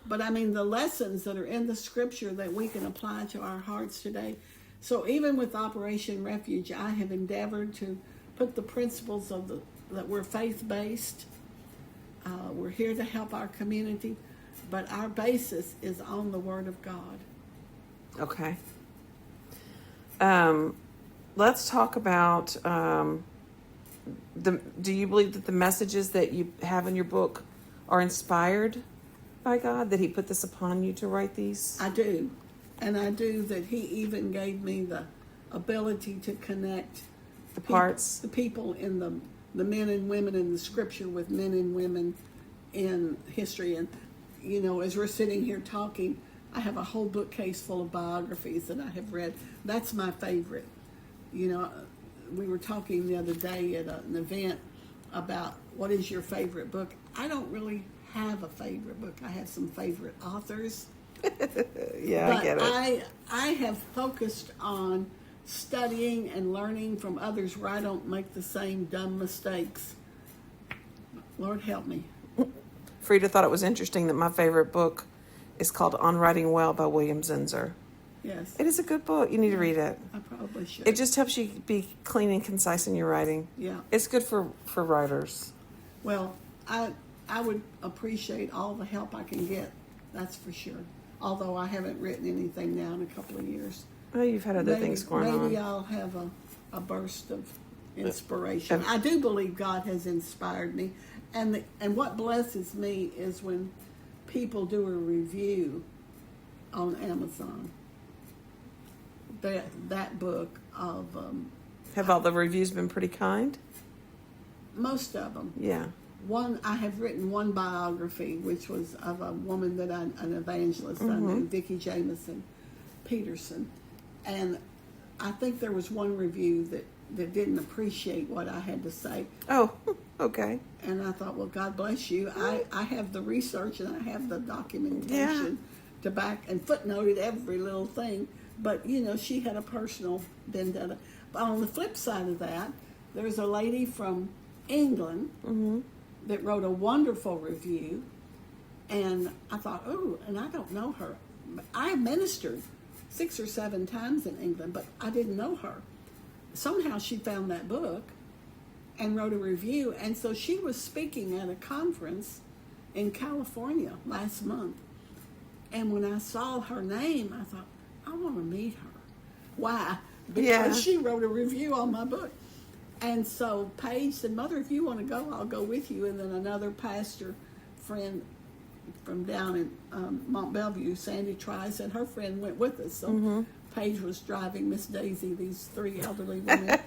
Speaker 2: But I mean, the lessons that are in the scripture that we can apply to our hearts today. So even with Operation Refuge, I have endeavored to put the principles of that we're faith-based. We're here to help our community, but our basis is on the Word of God.
Speaker 1: Okay. Let's talk about do you believe that the messages that you have in your book are inspired by God, that he put this upon you to write these?
Speaker 2: I do. And I do that he even gave me the ability to connect
Speaker 1: The parts?
Speaker 2: the people in the men and women in the scripture with men and women in history. And, as we're sitting here talking, I have a whole bookcase full of biographies that I have read. That's my favorite. We were talking the other day at an event about what is your favorite book. I don't really have a favorite book. I have some favorite authors.
Speaker 1: Yeah, I get it.
Speaker 2: I have focused on studying and learning from others where I don't make the same dumb mistakes. Lord help me.
Speaker 1: Frieda thought it was interesting that my favorite book is called On Writing Well by William Zinsser.
Speaker 2: Yes.
Speaker 1: It is a good book. You need to read it.
Speaker 2: I probably should.
Speaker 1: It just helps you be clean and concise in your writing.
Speaker 2: Yeah.
Speaker 1: It's good for writers.
Speaker 2: Well, I would appreciate all the help I can get. That's for sure. Although I haven't written anything now in a couple of years.
Speaker 1: Oh, you've had other things going on.
Speaker 2: Maybe I'll have a burst of inspiration. I do believe God has inspired me. And what blesses me is when people do a review on Amazon. That book of...
Speaker 1: Have all the reviews been pretty kind?
Speaker 2: most of them.
Speaker 1: Yeah.
Speaker 2: I have written one biography, which was of a woman that an evangelist I knew, Vicki Jameson Peterson. And I think there was one review that didn't appreciate what I had to say.
Speaker 1: Oh, okay.
Speaker 2: And I thought, well, God bless you. I have the research and I have the documentation to back and footnoted every little thing. But, she had a personal vendetta. But on the flip side of that, there's a lady from England that wrote a wonderful review. And I thought, and I don't know her. I ministered 6 or 7 times in England, but I didn't know her. Somehow she found that book and wrote a review. And so she was speaking at a conference in California last month. And when I saw her name, I thought, I want to meet her. Why? Because she wrote a review on my book. And so Paige said, Mother, if you want to go, I'll go with you. And then another pastor friend from down in Mont Bellevue, Sandy Trice, and her friend went with us. So Paige was driving Miss Daisy, these 3 elderly women.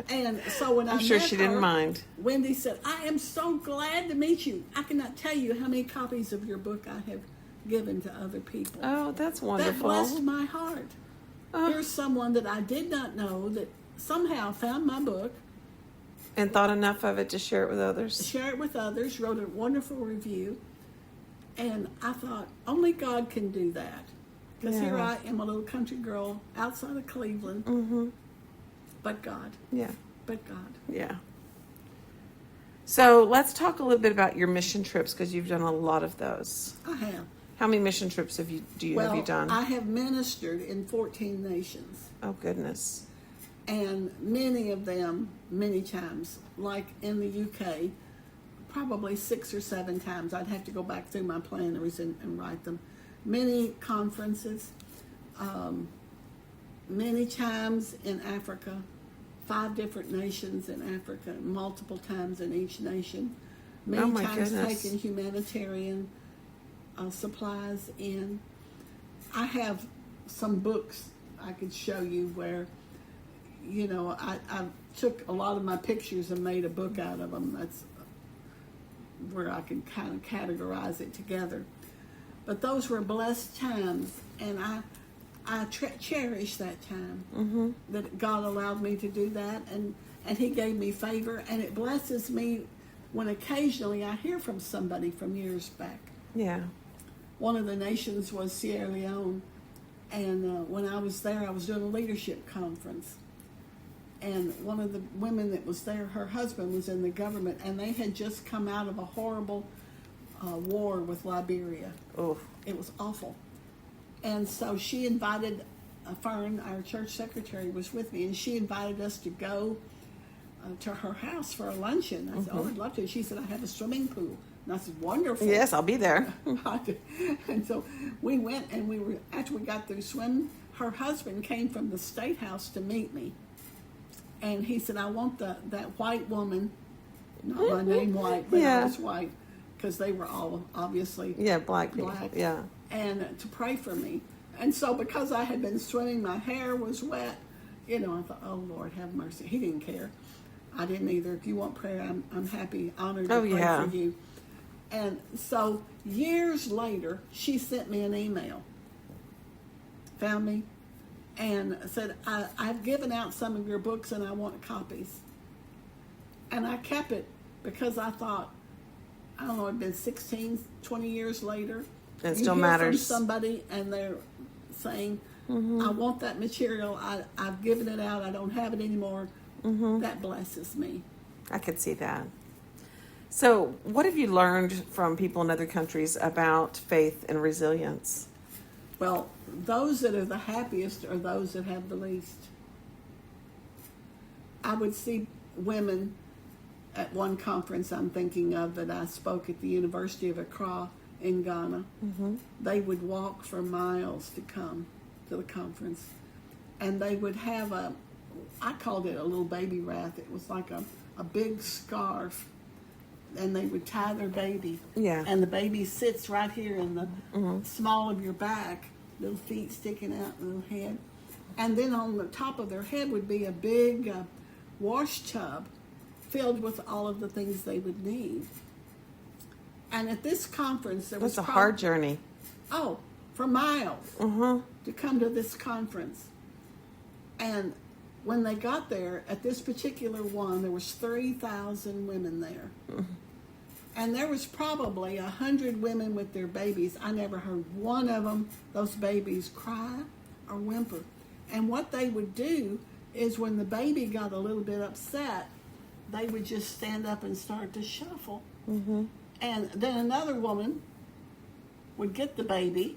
Speaker 2: And so when
Speaker 1: I'm sure she didn't mind.
Speaker 2: Wendy said, I am so glad to meet you. I cannot tell you how many copies of your book I have given to other people.
Speaker 1: Oh, that's wonderful.
Speaker 2: That blessed my heart. Here's someone that I did not know that somehow found my book.
Speaker 1: And thought enough of it to share it with others.
Speaker 2: Share it with others, wrote a wonderful review. And I thought, only God can do that. Because here I am, a little country girl outside of Cleveland. But God.
Speaker 1: Yeah.
Speaker 2: But God.
Speaker 1: Yeah. So let's talk a little bit about your mission trips, because you've done a lot of those.
Speaker 2: I have.
Speaker 1: How many mission trips have you done?
Speaker 2: I have ministered in 14 nations.
Speaker 1: Oh, goodness.
Speaker 2: And many of them, many times, like in the UK, probably 6 or 7 times. I'd have to go back through my planners and write them. Many conferences, many times in Africa, 5 different nations in Africa, multiple times in each nation. Many times taking humanitarian supplies in. I have some books I could show you where, I took a lot of my pictures and made a book out of them. That's where I can kind of categorize it together. But those were blessed times, and I cherish that time that God allowed me to do that, and He gave me favor, and it blesses me when occasionally I hear from somebody from years back.
Speaker 1: Yeah.
Speaker 2: One of the nations was Sierra Leone, and when I was there, I was doing a leadership conference. And one of the women that was there, her husband was in the government, and they had just come out of a horrible war with Liberia.
Speaker 1: Oh.
Speaker 2: It was awful. And so she invited, Fern, our church secretary, was with me, and she invited us to go to her house for a luncheon. I said, oh, I'd love to. She said, I have a swimming pool. And I said, wonderful.
Speaker 1: Yes, I'll be there.
Speaker 2: And so we went, and after we got through swimming, her husband came from the State House to meet me. And he said, I want that white woman, not my name White, but I was white, because they were all obviously
Speaker 1: black people. Yeah.
Speaker 2: And to pray for me. And so because I had been swimming, my hair was wet, I thought, oh, Lord, have mercy. He didn't care. I didn't either. If you want prayer, I'm happy, honored to pray for you. And so years later, she sent me an email, found me, and said, I've given out some of your books and I want copies. And I kept it because I thought, I don't know, it'd been 16, 20 years later.
Speaker 1: It still matters.
Speaker 2: From somebody and they're saying, I want that material. I've given it out. I don't have it anymore. That blesses me.
Speaker 1: I could see that. So what have you learned from people in other countries about faith and resilience?
Speaker 2: Well, those that are the happiest are those that have the least. I would see women at one conference I'm thinking of that I spoke at the University of Accra in Ghana. They would walk for miles to come to the conference. And they would have I called it a little baby wreath. It was like a big scarf. And they would tie their baby. Yeah. And the baby sits right here in the small of your back, little feet sticking out, little head. And then on the top of their head would be a big wash tub filled with all of the things they would need. And at this conference, there was
Speaker 1: a hard journey.
Speaker 2: Oh, for miles to come to this conference. And when they got there, at this particular one, there was 3,000 women there. And there was probably 100 women with their babies. I never heard one of them, those babies, cry or whimper. And what they would do is when the baby got a little bit upset, they would just stand up and start to shuffle. And then another woman would get the baby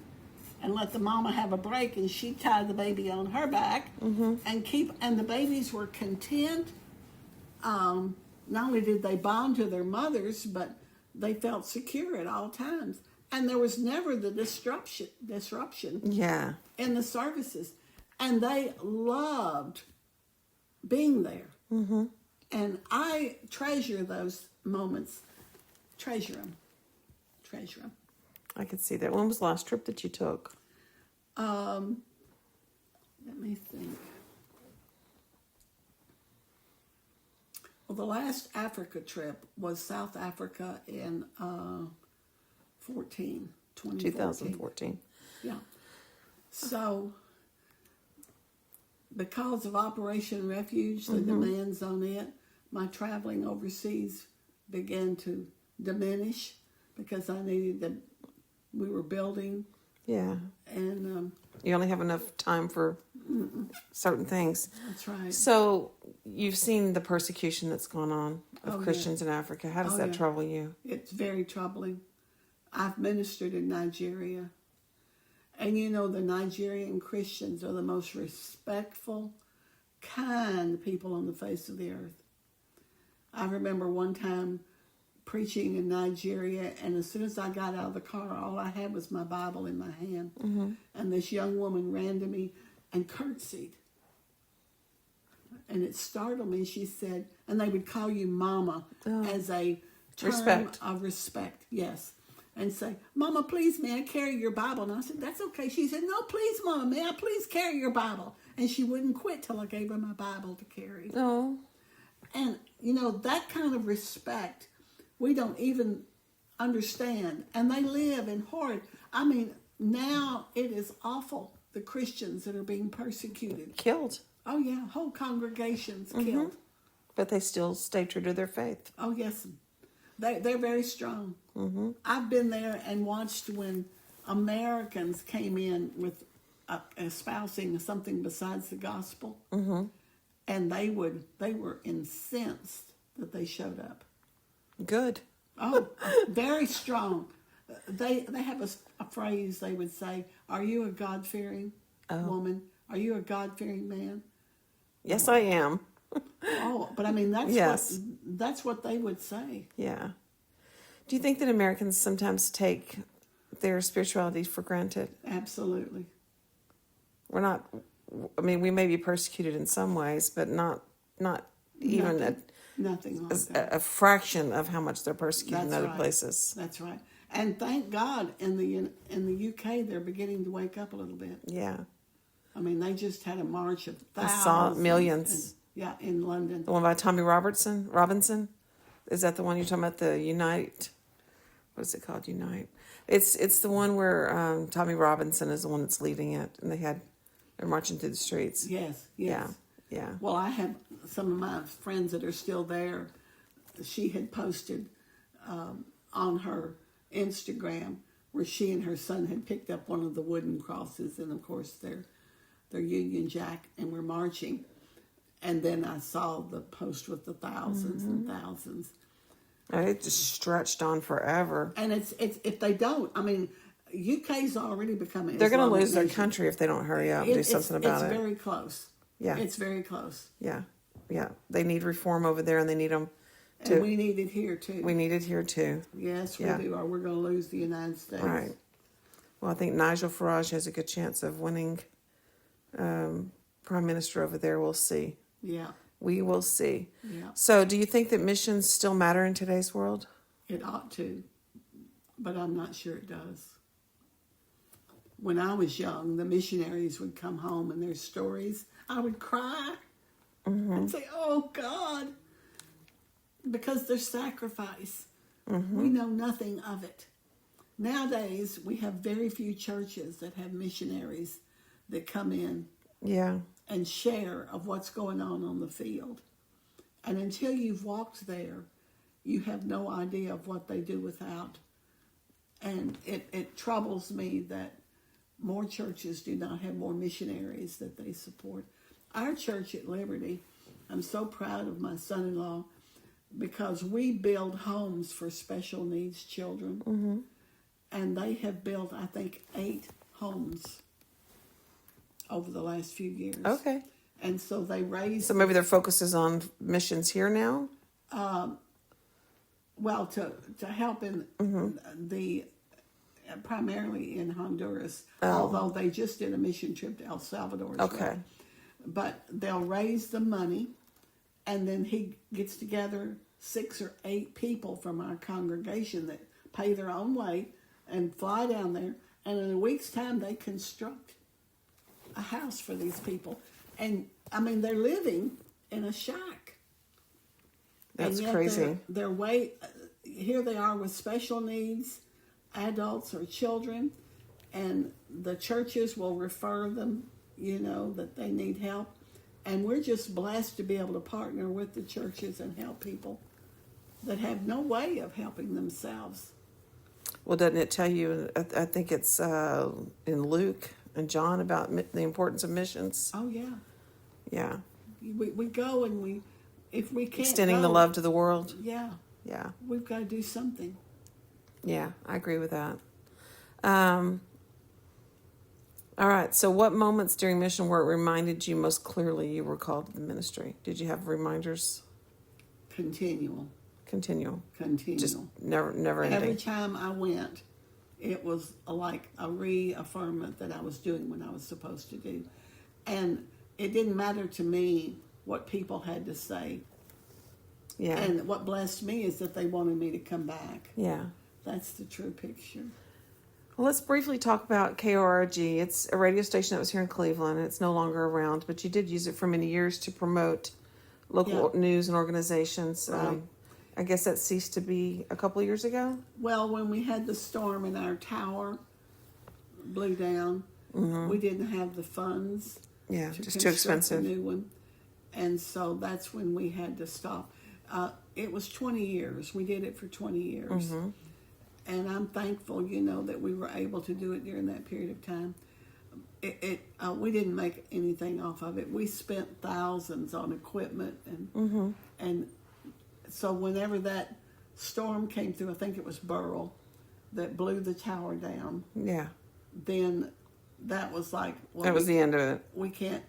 Speaker 2: and let the mama have a break, and she'd tie the baby on her back and the babies were content. Not only did they bond to their mothers, but they felt secure at all times. And there was never the disruption in the services. And they loved being there. And I treasure those moments. Treasure them.
Speaker 1: I could see that. When was the last trip that you took?
Speaker 2: Let me think. Well, the last Africa trip was South Africa in 2014. Yeah. So, because of Operation Refuge, the demands on it, my traveling overseas began to diminish because we were building. Yeah. And
Speaker 1: you only have enough time for certain things.
Speaker 2: That's right.
Speaker 1: So you've seen the persecution that's gone on of Christians in Africa. How does that trouble you?
Speaker 2: It's very troubling. I've ministered in Nigeria. And you know, the Nigerian Christians are the most respectful, kind people on the face of the earth. I remember one time preaching in Nigeria, and as soon as I got out of the car, all I had was my Bible in my hand. And this young woman ran to me and curtsied. And it startled me. She said, and they would call you Mama as a term of respect. Yes. And say, Mama, please, may I carry your Bible? And I said, that's okay. She said, no, please, Mama, may I please carry your Bible? And she wouldn't quit till I gave her my Bible to carry.
Speaker 1: Oh.
Speaker 2: And, you know, that kind of respect, we don't even understand. And they live in horrid. I mean, now it is awful, the Christians that are being persecuted.
Speaker 1: Killed.
Speaker 2: Oh, yeah, whole congregations killed.
Speaker 1: But they still stay true to their faith.
Speaker 2: Oh, yes. They're very strong. I've been there and watched when Americans came in with espousing something besides the gospel, and they were incensed that they showed up.
Speaker 1: Good.
Speaker 2: Oh, very strong. They have a phrase they would say: "Are you a God-fearing woman? Are you a God-fearing man?"
Speaker 1: Yes, I am.
Speaker 2: Oh, but I mean that's what they would say.
Speaker 1: Yeah. Do you think that Americans sometimes take their spirituality for granted?
Speaker 2: Absolutely.
Speaker 1: We're not. I mean, we may be persecuted in some ways, but not even
Speaker 2: nothing like that.
Speaker 1: a fraction of how much they're persecuted in other
Speaker 2: right.
Speaker 1: places.
Speaker 2: That's right. And thank God in the UK they're beginning to wake up a little bit.
Speaker 1: Yeah.
Speaker 2: I mean, they just had a march of thousands.
Speaker 1: I saw millions.
Speaker 2: In London.
Speaker 1: The one by Tommy Robinson. Is that the one you're talking about? The Unite. What is it called? Unite. It's the one where Tommy Robinson is the one that's leading it, and they're marching through the streets.
Speaker 2: Yes.
Speaker 1: Yeah.
Speaker 2: Well, I have some of my friends that are still there. She had posted on her Instagram where she and her son had picked up one of the wooden crosses, and of course they're Union Jack, and we're marching. And then I saw the post with the thousands and thousands.
Speaker 1: It just stretched on forever.
Speaker 2: And it's if they don't, I mean, UK's already becoming.
Speaker 1: They're going to lose their country if they don't hurry up and do something about it.
Speaker 2: It's very close.
Speaker 1: Yeah,
Speaker 2: it's very close.
Speaker 1: Yeah. They need reform over there, and they need them.
Speaker 2: And we need it here too.
Speaker 1: We need it here too.
Speaker 2: Yes, we do, or we're going to lose the United States.
Speaker 1: Right. Well, I think Nigel Farage has a good chance of winning prime minister over there. We'll see.
Speaker 2: Yeah.
Speaker 1: We will see.
Speaker 2: Yeah.
Speaker 1: So, do you think that missions still matter in today's world?
Speaker 2: It ought to, but I'm not sure it does. When I was young, the missionaries would come home and their stories, I would cry and say, oh, God, because their sacrifice, we know nothing of it. Nowadays, we have very few churches that have missionaries that come in.
Speaker 1: Yeah.
Speaker 2: And share of what's going on the field. And until you've walked there, you have no idea of what they do without. And it troubles me that more churches do not have more missionaries that they support. Our church at Liberty, I'm so proud of my son-in-law because we build homes for special needs children. And they have built, I think, 8 homes over the last few years.
Speaker 1: Okay.
Speaker 2: And so they raised...
Speaker 1: So maybe their focus is on missions here now?
Speaker 2: Well, to help in the... primarily in Honduras, although they just did a mission trip to El Salvador as well. But they'll raise the money, and then he gets together 6 or 8 people from our congregation that pay their own way and fly down there, and in a week's time they construct a house for these people. And I mean, they're living in a shack.
Speaker 1: That's
Speaker 2: and yet
Speaker 1: crazy.
Speaker 2: They're here they are with special needs, adults or children, and the churches will refer them, that they need help. And we're just blessed to be able to partner with the churches and help people that have no way of helping themselves.
Speaker 1: Well, doesn't it tell you, I think it's in Luke and John about the importance of missions?
Speaker 2: Oh, yeah.
Speaker 1: Yeah.
Speaker 2: We go and if we can't
Speaker 1: extending the love to the world.
Speaker 2: Yeah.
Speaker 1: Yeah.
Speaker 2: We've got to do something.
Speaker 1: Yeah, I agree with that. All right. So, what moments during mission work reminded you most clearly you were called to the ministry? Did you have reminders?
Speaker 2: Continual.
Speaker 1: Just never ending.
Speaker 2: Every time I went, it was like a reaffirmment that I was doing what I was supposed to do. And it didn't matter to me what people had to say.
Speaker 1: Yeah.
Speaker 2: And what blessed me is that they wanted me to come back.
Speaker 1: Yeah.
Speaker 2: That's the true picture.
Speaker 1: Well, let's briefly talk about KORG. It's a radio station that was here in Cleveland, and it's no longer around, but you did use it for many years to promote local news and organizations.
Speaker 2: Right.
Speaker 1: I guess that ceased to be a couple of years ago.
Speaker 2: Well, when we had the storm and our tower blew down, we didn't have the funds.
Speaker 1: Yeah,
Speaker 2: to
Speaker 1: just too expensive.
Speaker 2: A new one, and so that's when we had to stop. It was 20 years. We did it for 20 years, and I'm thankful, that we were able to do it during that period of time. We didn't make anything off of it. We spent thousands on equipment, and so whenever that storm came through, I think it was Burrell that blew the tower down.
Speaker 1: Yeah.
Speaker 2: Then that was like, well,
Speaker 1: that was the end of it.
Speaker 2: We can't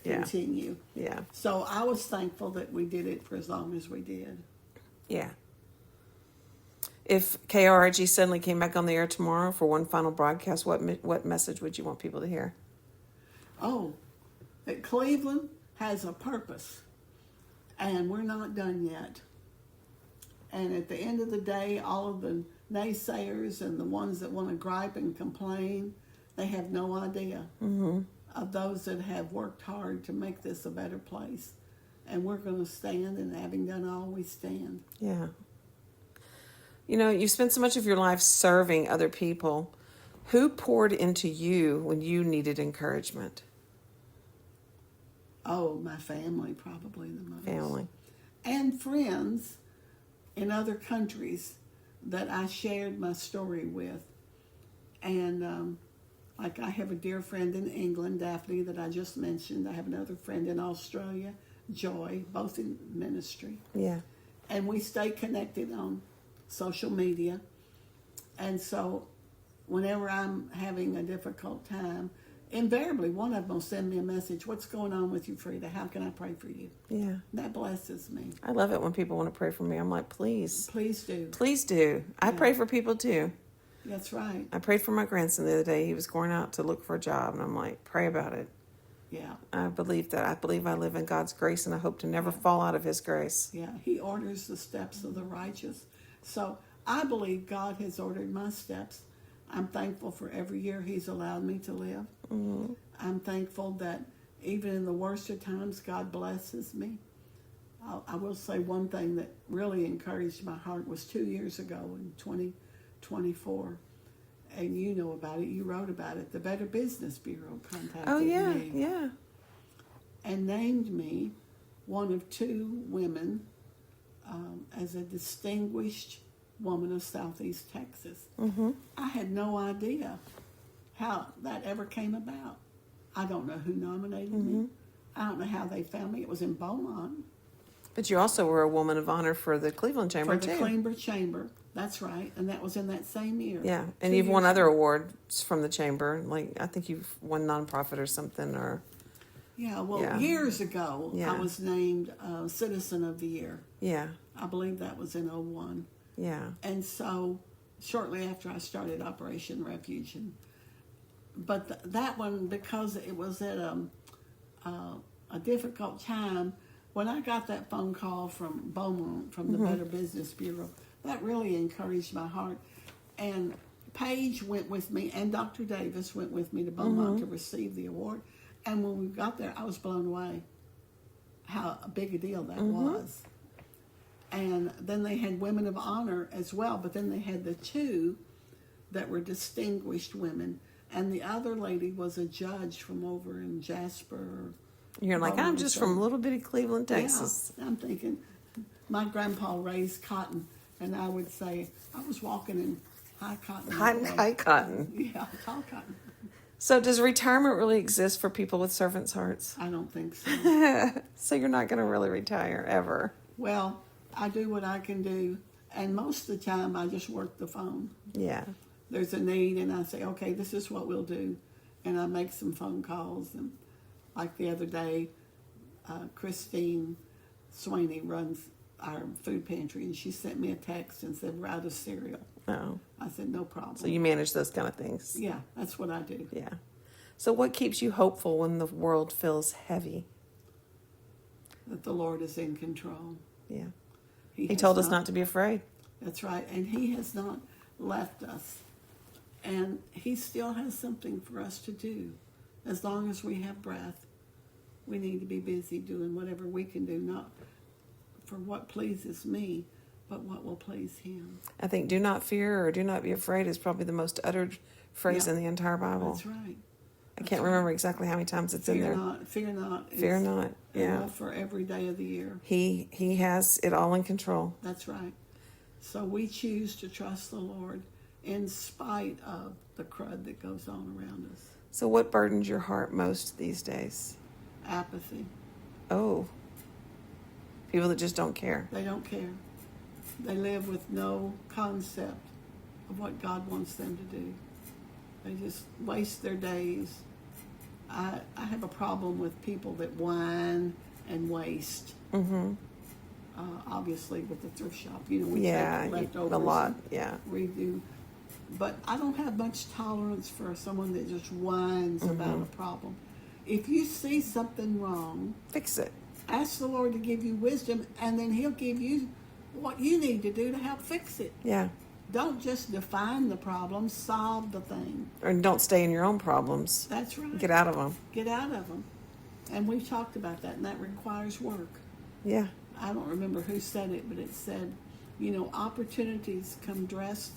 Speaker 2: continue.
Speaker 1: Yeah.
Speaker 2: So I was thankful that we did it for as long as we did.
Speaker 1: Yeah. If KRG suddenly came back on the air tomorrow for one final broadcast, what message would you want people to hear?
Speaker 2: Oh, that Cleveland has a purpose, and we're not done yet. And at the end of the day, all of the naysayers and the ones that want to gripe and complain, they have no idea of those that have worked hard to make this a better place. And we're going to stand, and having done all, we stand.
Speaker 1: Yeah. You spent so much of your life serving other people. Who poured into you when you needed encouragement?
Speaker 2: Oh, my family, probably the most.
Speaker 1: Family.
Speaker 2: And friends in other countries that I shared my story with. And like I have a dear friend in England, Daphne, that I just mentioned. I have another friend in Australia, Joy, both in ministry.
Speaker 1: Yeah.
Speaker 2: And we stay connected on social media. And so whenever I'm having a difficult time, invariably one of them will send me a message. What's going on with you, Frieda? How can I pray for you?
Speaker 1: Yeah.
Speaker 2: That blesses me.
Speaker 1: I love it when people want to pray for me. I'm like, please.
Speaker 2: Please do.
Speaker 1: Please do. I pray for people too.
Speaker 2: That's right.
Speaker 1: I prayed for my grandson the other day. He was going out to look for a job, and I'm like, pray about it.
Speaker 2: Yeah.
Speaker 1: I believe that. I believe I live in God's grace, and I hope to never fall out of His grace.
Speaker 2: Yeah. He orders the steps of the righteous. So I believe God has ordered my steps. I'm thankful for every year He's allowed me to live. Mm-hmm. I'm thankful that even in the worst of times, God blesses me. I will say one thing that really encouraged my heart was 2 years ago in 2024. And you know about it. You wrote about it. The Better Business Bureau contacted me.
Speaker 1: Yeah.
Speaker 2: And named me one of 2 women as a distinguished woman of Southeast Texas. Mm-hmm. I had no idea how that ever came about. I don't know who nominated me. I don't know how they found me. It was in Beaumont.
Speaker 1: But you also were a woman of honor for the Cleveland Chamber,
Speaker 2: too. For the Cleveland Chamber. That's right. And that was in that same year.
Speaker 1: Yeah. And you've won other awards from the Chamber. Like, I think you've won nonprofit or something, or...
Speaker 2: Yeah, well, years ago, I was named Citizen of the Year. Yeah. I believe that was in 2001.
Speaker 1: Yeah.
Speaker 2: And so, shortly after I started Operation Refuge. But that one, because it was at a difficult time, when I got that phone call from Beaumont, from the Better Business Bureau, that really encouraged my heart. And Paige went with me, and Dr. Davis went with me to Beaumont to receive the award. And when we got there, I was blown away how big a deal that was. And then they had women of honor as well, but then they had the 2 that were distinguished women. And the other lady was a judge from over in Jasper.
Speaker 1: You're like, I'm just from little bitty Cleveland, Texas.
Speaker 2: Yeah, I'm thinking, my grandpa raised cotton, and I would say, I was walking in high cotton.
Speaker 1: High cotton.
Speaker 2: Yeah, tall cotton.
Speaker 1: So does retirement really exist for people with servants' hearts?
Speaker 2: I don't think so.
Speaker 1: So you're not going to really retire, ever?
Speaker 2: Well, I do what I can do, And most of the time, I just work the phone.
Speaker 1: Yeah.
Speaker 2: There's a need, and I say, okay, this is what we'll do. And I make some phone calls. And like the other day, Christine Swaney runs our food pantry, and she sent me a text and said, we're out of cereal.
Speaker 1: Oh.
Speaker 2: I said, no problem.
Speaker 1: So you manage those kind of things.
Speaker 2: Yeah, that's what I do.
Speaker 1: Yeah. So what keeps you hopeful when the world feels heavy?
Speaker 2: That the Lord is in control.
Speaker 1: Yeah.
Speaker 2: He
Speaker 1: He
Speaker 2: has
Speaker 1: told us not to be afraid.
Speaker 2: That's right. And He has not left us. And He still has something for us to do. As long as we have breath, we need to be busy doing whatever we can do, not for what pleases me, but what will please Him.
Speaker 1: I think do not fear or do not be afraid is probably the most uttered phrase
Speaker 2: Yeah.
Speaker 1: in the entire Bible.
Speaker 2: That's right.
Speaker 1: I can't remember exactly how many times it's in there.
Speaker 2: Fear not.
Speaker 1: Fear not. Yeah.
Speaker 2: Enough for every day of the year.
Speaker 1: He has it all in control.
Speaker 2: That's right. So we choose to trust the Lord in spite of the crud that goes on around us.
Speaker 1: So what burdens your heart most these days?
Speaker 2: Apathy.
Speaker 1: Oh. People that just don't care.
Speaker 2: They don't care. They live with no concept of what God wants them to do. They just waste their days. I have a problem with people that whine and waste.
Speaker 1: Mm-hmm.
Speaker 2: Obviously, with the thrift shop, we
Speaker 1: Yeah,
Speaker 2: take leftovers.
Speaker 1: a lot. Yeah.
Speaker 2: We do. But I don't have much tolerance for someone that just whines about a problem. If you see something wrong,
Speaker 1: Fix it.
Speaker 2: ask the Lord to give you wisdom, and then He'll give you what you need to do to help fix it.
Speaker 1: Yeah.
Speaker 2: Don't just define the problem, solve the thing.
Speaker 1: Or don't stay in your own problems.
Speaker 2: That's right.
Speaker 1: Get out of them.
Speaker 2: Get out of them. And we've talked about that, and that requires work.
Speaker 1: Yeah.
Speaker 2: I don't remember who said it, but it said, opportunities come dressed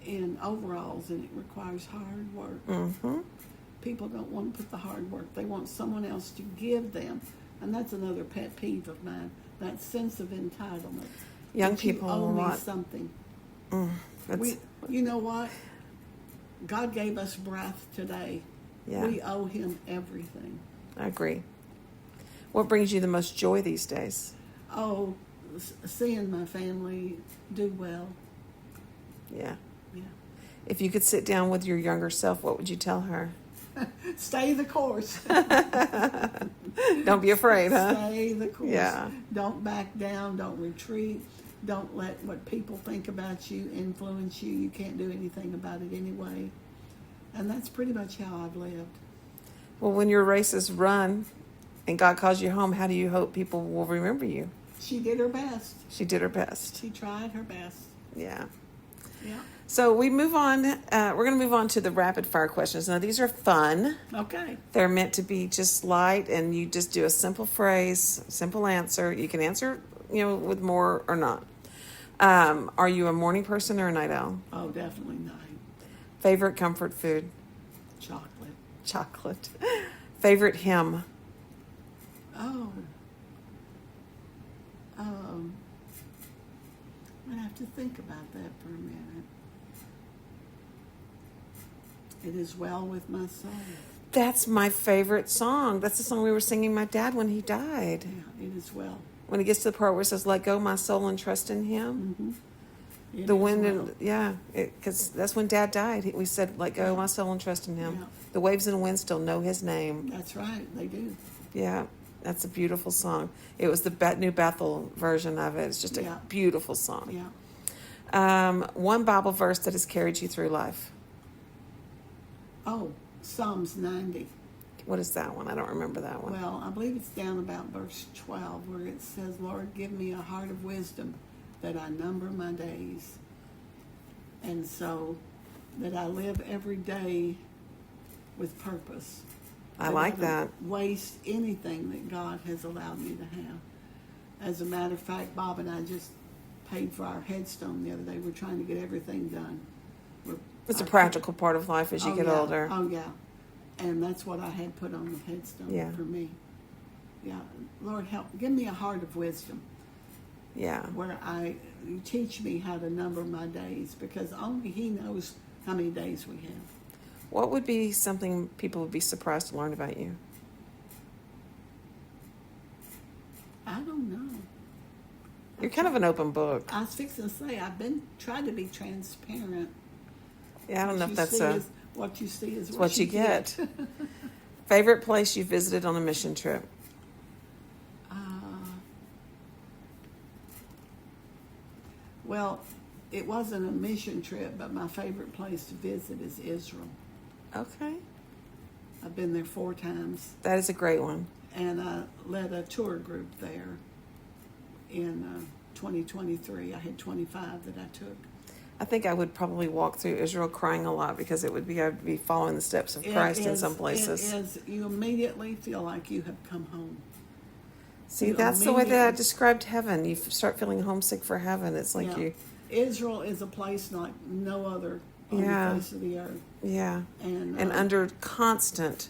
Speaker 2: in overalls, and it requires hard work.
Speaker 1: Mm-hmm.
Speaker 2: People don't want to put the hard work. They want someone else to give them. And that's another pet peeve of mine, that sense of entitlement.
Speaker 1: Young
Speaker 2: that you
Speaker 1: people
Speaker 2: owe me
Speaker 1: want
Speaker 2: something.
Speaker 1: that's
Speaker 2: You know what? God gave us breath today.
Speaker 1: Yeah.
Speaker 2: We owe Him everything.
Speaker 1: I agree. What brings you the most joy these days?
Speaker 2: Oh, seeing my family do well.
Speaker 1: Yeah.
Speaker 2: Yeah.
Speaker 1: If you could sit down with your younger self, what would you tell her?
Speaker 2: Stay the course.
Speaker 1: Don't be afraid, huh?
Speaker 2: Stay the course.
Speaker 1: Yeah.
Speaker 2: Don't back down. Don't retreat. Don't let what people think about you influence you. You can't do anything about it anyway. And that's pretty much how I've lived.
Speaker 1: Well, when your race is run and God calls you home, how do you hope people will remember you?
Speaker 2: She did her best.
Speaker 1: She did her best.
Speaker 2: She tried her best.
Speaker 1: Yeah.
Speaker 2: Yeah.
Speaker 1: So we move on. We're going to move on to the rapid fire questions. Now, these are fun.
Speaker 2: Okay.
Speaker 1: They're meant to be just light, and you just do a simple phrase, simple answer. You can answer, with more or not. Are you a morning person or a night owl?
Speaker 2: Oh, definitely night.
Speaker 1: Favorite comfort food?
Speaker 2: Chocolate.
Speaker 1: Chocolate. Favorite hymn?
Speaker 2: Oh. I have to think about that for a minute. It is well with my soul.
Speaker 1: That's my favorite song. That's the song we were singing my dad when he died.
Speaker 2: Yeah, it is well.
Speaker 1: When it gets to the part where it says, let go my soul and trust in him.
Speaker 2: Mm-hmm.
Speaker 1: The wind and, because that's when Dad died. We said, let go my soul and trust in him.
Speaker 2: Yeah.
Speaker 1: The waves and the wind still know his name.
Speaker 2: That's right, they do.
Speaker 1: Yeah, that's a beautiful song. It was the New Bethel version of it. It's just a beautiful song.
Speaker 2: Yeah.
Speaker 1: One Bible verse that has carried you through life.
Speaker 2: Oh, Psalms 90.
Speaker 1: What is that one? I don't remember that one.
Speaker 2: Well, I believe it's down about verse 12 where it says, Lord, give me a heart of wisdom that I number my days. And so that I live every day with purpose.
Speaker 1: I like that.
Speaker 2: Waste anything that God has allowed me to have. As a matter of fact, Bob and I just paid for our headstone the other day. We're trying to get everything done.
Speaker 1: It's a practical part of life as you get
Speaker 2: yeah.
Speaker 1: older.
Speaker 2: Oh, yeah. And that's what I had put on the headstone for me. Yeah. Lord, help. Give me a heart of wisdom.
Speaker 1: Yeah.
Speaker 2: Where you teach me how to number my days, because only He knows how many days we have.
Speaker 1: What would be something people would be surprised to learn about you?
Speaker 2: I don't know.
Speaker 1: You're kind of an open book.
Speaker 2: I was fixing to say, I've been trying to be transparent.
Speaker 1: Yeah, I don't know if that's
Speaker 2: what you see is
Speaker 1: what you get. Favorite place you visited on a mission trip?
Speaker 2: Well, it wasn't a mission trip, but my favorite place to visit is Israel.
Speaker 1: Okay.
Speaker 2: I've been there 4 times.
Speaker 1: That is a great one.
Speaker 2: And I led a tour group there in 2023. I had 25 that I took.
Speaker 1: I think I would probably walk through Israel crying a lot because I'd be following the steps of Christ in some places.
Speaker 2: It is. You immediately feel like you have come home.
Speaker 1: See, that's the way that I described heaven. You start feeling homesick for heaven. It's like
Speaker 2: Israel is a place like no other on the face of the earth.
Speaker 1: Yeah. And under constant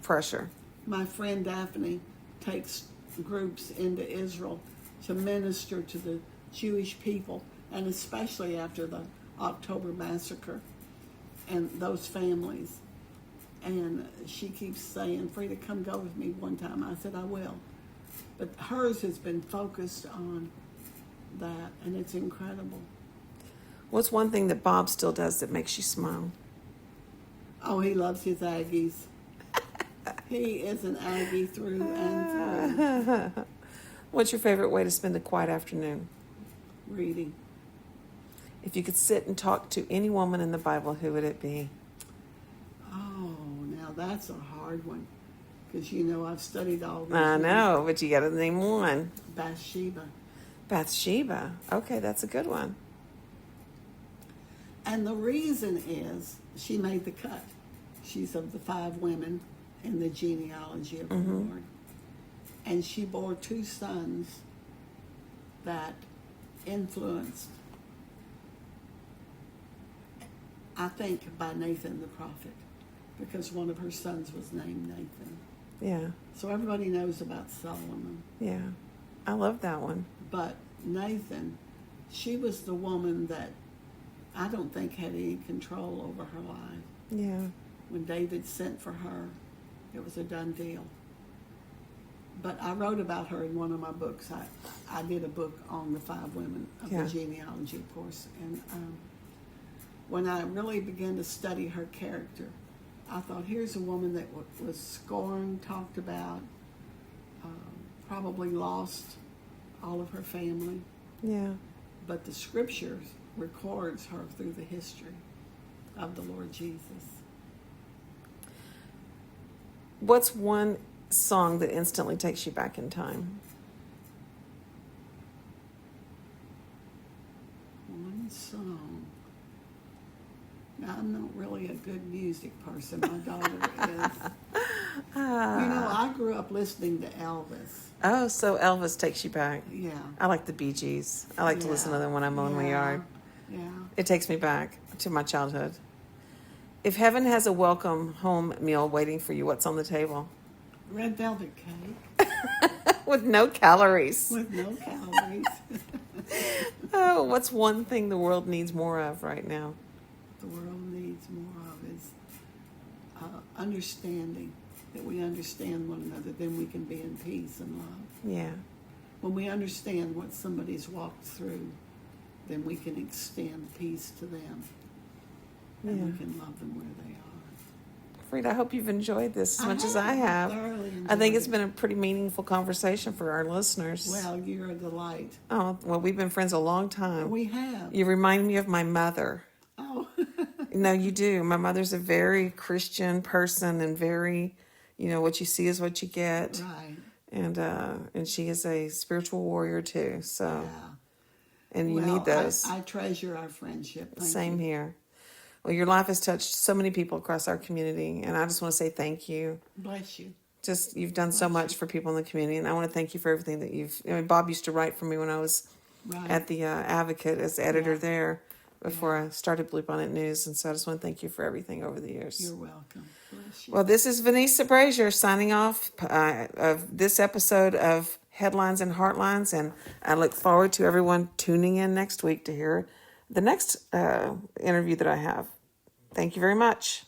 Speaker 1: pressure.
Speaker 2: My friend Daphne takes groups into Israel to minister to the Jewish people, and especially after the October massacre and those families. And she keeps saying, Frieda, come go with me one time. I said, I will. But hers has been focused on that, and it's incredible.
Speaker 1: What's one thing that Bob still does that makes you smile?
Speaker 2: Oh, he loves his Aggies. He is an Aggie through and through.
Speaker 1: What's your favorite way to spend a quiet afternoon?
Speaker 2: Reading.
Speaker 1: If you could sit and talk to any woman in the Bible, who would it be?
Speaker 2: Oh, now that's a hard one. Because, I've studied all these.
Speaker 1: I know, but you got to name one.
Speaker 2: Bathsheba.
Speaker 1: Bathsheba. Okay, that's a good one.
Speaker 2: And the reason is she made the cut. She's of the 5 women in the genealogy of the Lord. And she bore 2 sons that influenced, I think, by Nathan the prophet, because one of her sons was named Nathan.
Speaker 1: Yeah.
Speaker 2: So everybody knows about Solomon.
Speaker 1: Yeah. I love that one.
Speaker 2: But Nathan, she was the woman that I don't think had any control over her life.
Speaker 1: Yeah.
Speaker 2: When David sent for her, it was a done deal. But I wrote about her in one of my books. I did a book on the 5 women of the genealogy, of course. And when I really began to study her character, I thought, here's a woman that was scorned, talked about, probably lost all of her family.
Speaker 1: Yeah.
Speaker 2: But the scriptures records her through the history of the Lord Jesus.
Speaker 1: What's one song that instantly takes you back in time?
Speaker 2: One song. Now, I'm not really a good music person. My daughter is. I grew up listening to Elvis.
Speaker 1: Oh, so Elvis takes you back.
Speaker 2: Yeah.
Speaker 1: I like the Bee Gees. I like to listen to them when I'm mowing my yard.
Speaker 2: Yeah.
Speaker 1: It takes me back to my childhood. If heaven has a welcome home meal waiting for you, what's on the table?
Speaker 2: Red velvet cake.
Speaker 1: With no calories.
Speaker 2: With no calories.
Speaker 1: Oh, what's one thing the world needs more of right now?
Speaker 2: The world needs more of is understanding, that we understand one another, then we can be in peace and love.
Speaker 1: Yeah.
Speaker 2: When we understand what somebody's walked through, then we can extend peace to them. And we can love them where they are.
Speaker 1: Frieda, I hope you've enjoyed this as much as I have. I think it's been a pretty meaningful conversation for our listeners.
Speaker 2: Well, you're a delight.
Speaker 1: Oh, well, we've been friends a long time.
Speaker 2: We have.
Speaker 1: You remind me of my mother.
Speaker 2: Oh.
Speaker 1: No, you do. My mother's a very Christian person and very, what you see is what you get.
Speaker 2: Right.
Speaker 1: And she is a spiritual warrior too. So,
Speaker 2: yeah.
Speaker 1: And you need those.
Speaker 2: I treasure our friendship.
Speaker 1: Same here. Well, your life has touched so many people across our community, and I just want to say thank you.
Speaker 2: Bless you.
Speaker 1: You've done so much for people in the community, and I want to thank you for everything that you've. Bob used to write for me when I was at the Advocate as editor there before I started Bluebonnet News, and so I just want to thank you for everything over the years.
Speaker 2: You're welcome. Bless you.
Speaker 1: Well, this is Vanesa Brashier signing off of this episode of Headlines and Heartlines, and I look forward to everyone tuning in next week to hear the next interview that I have. Thank you very much.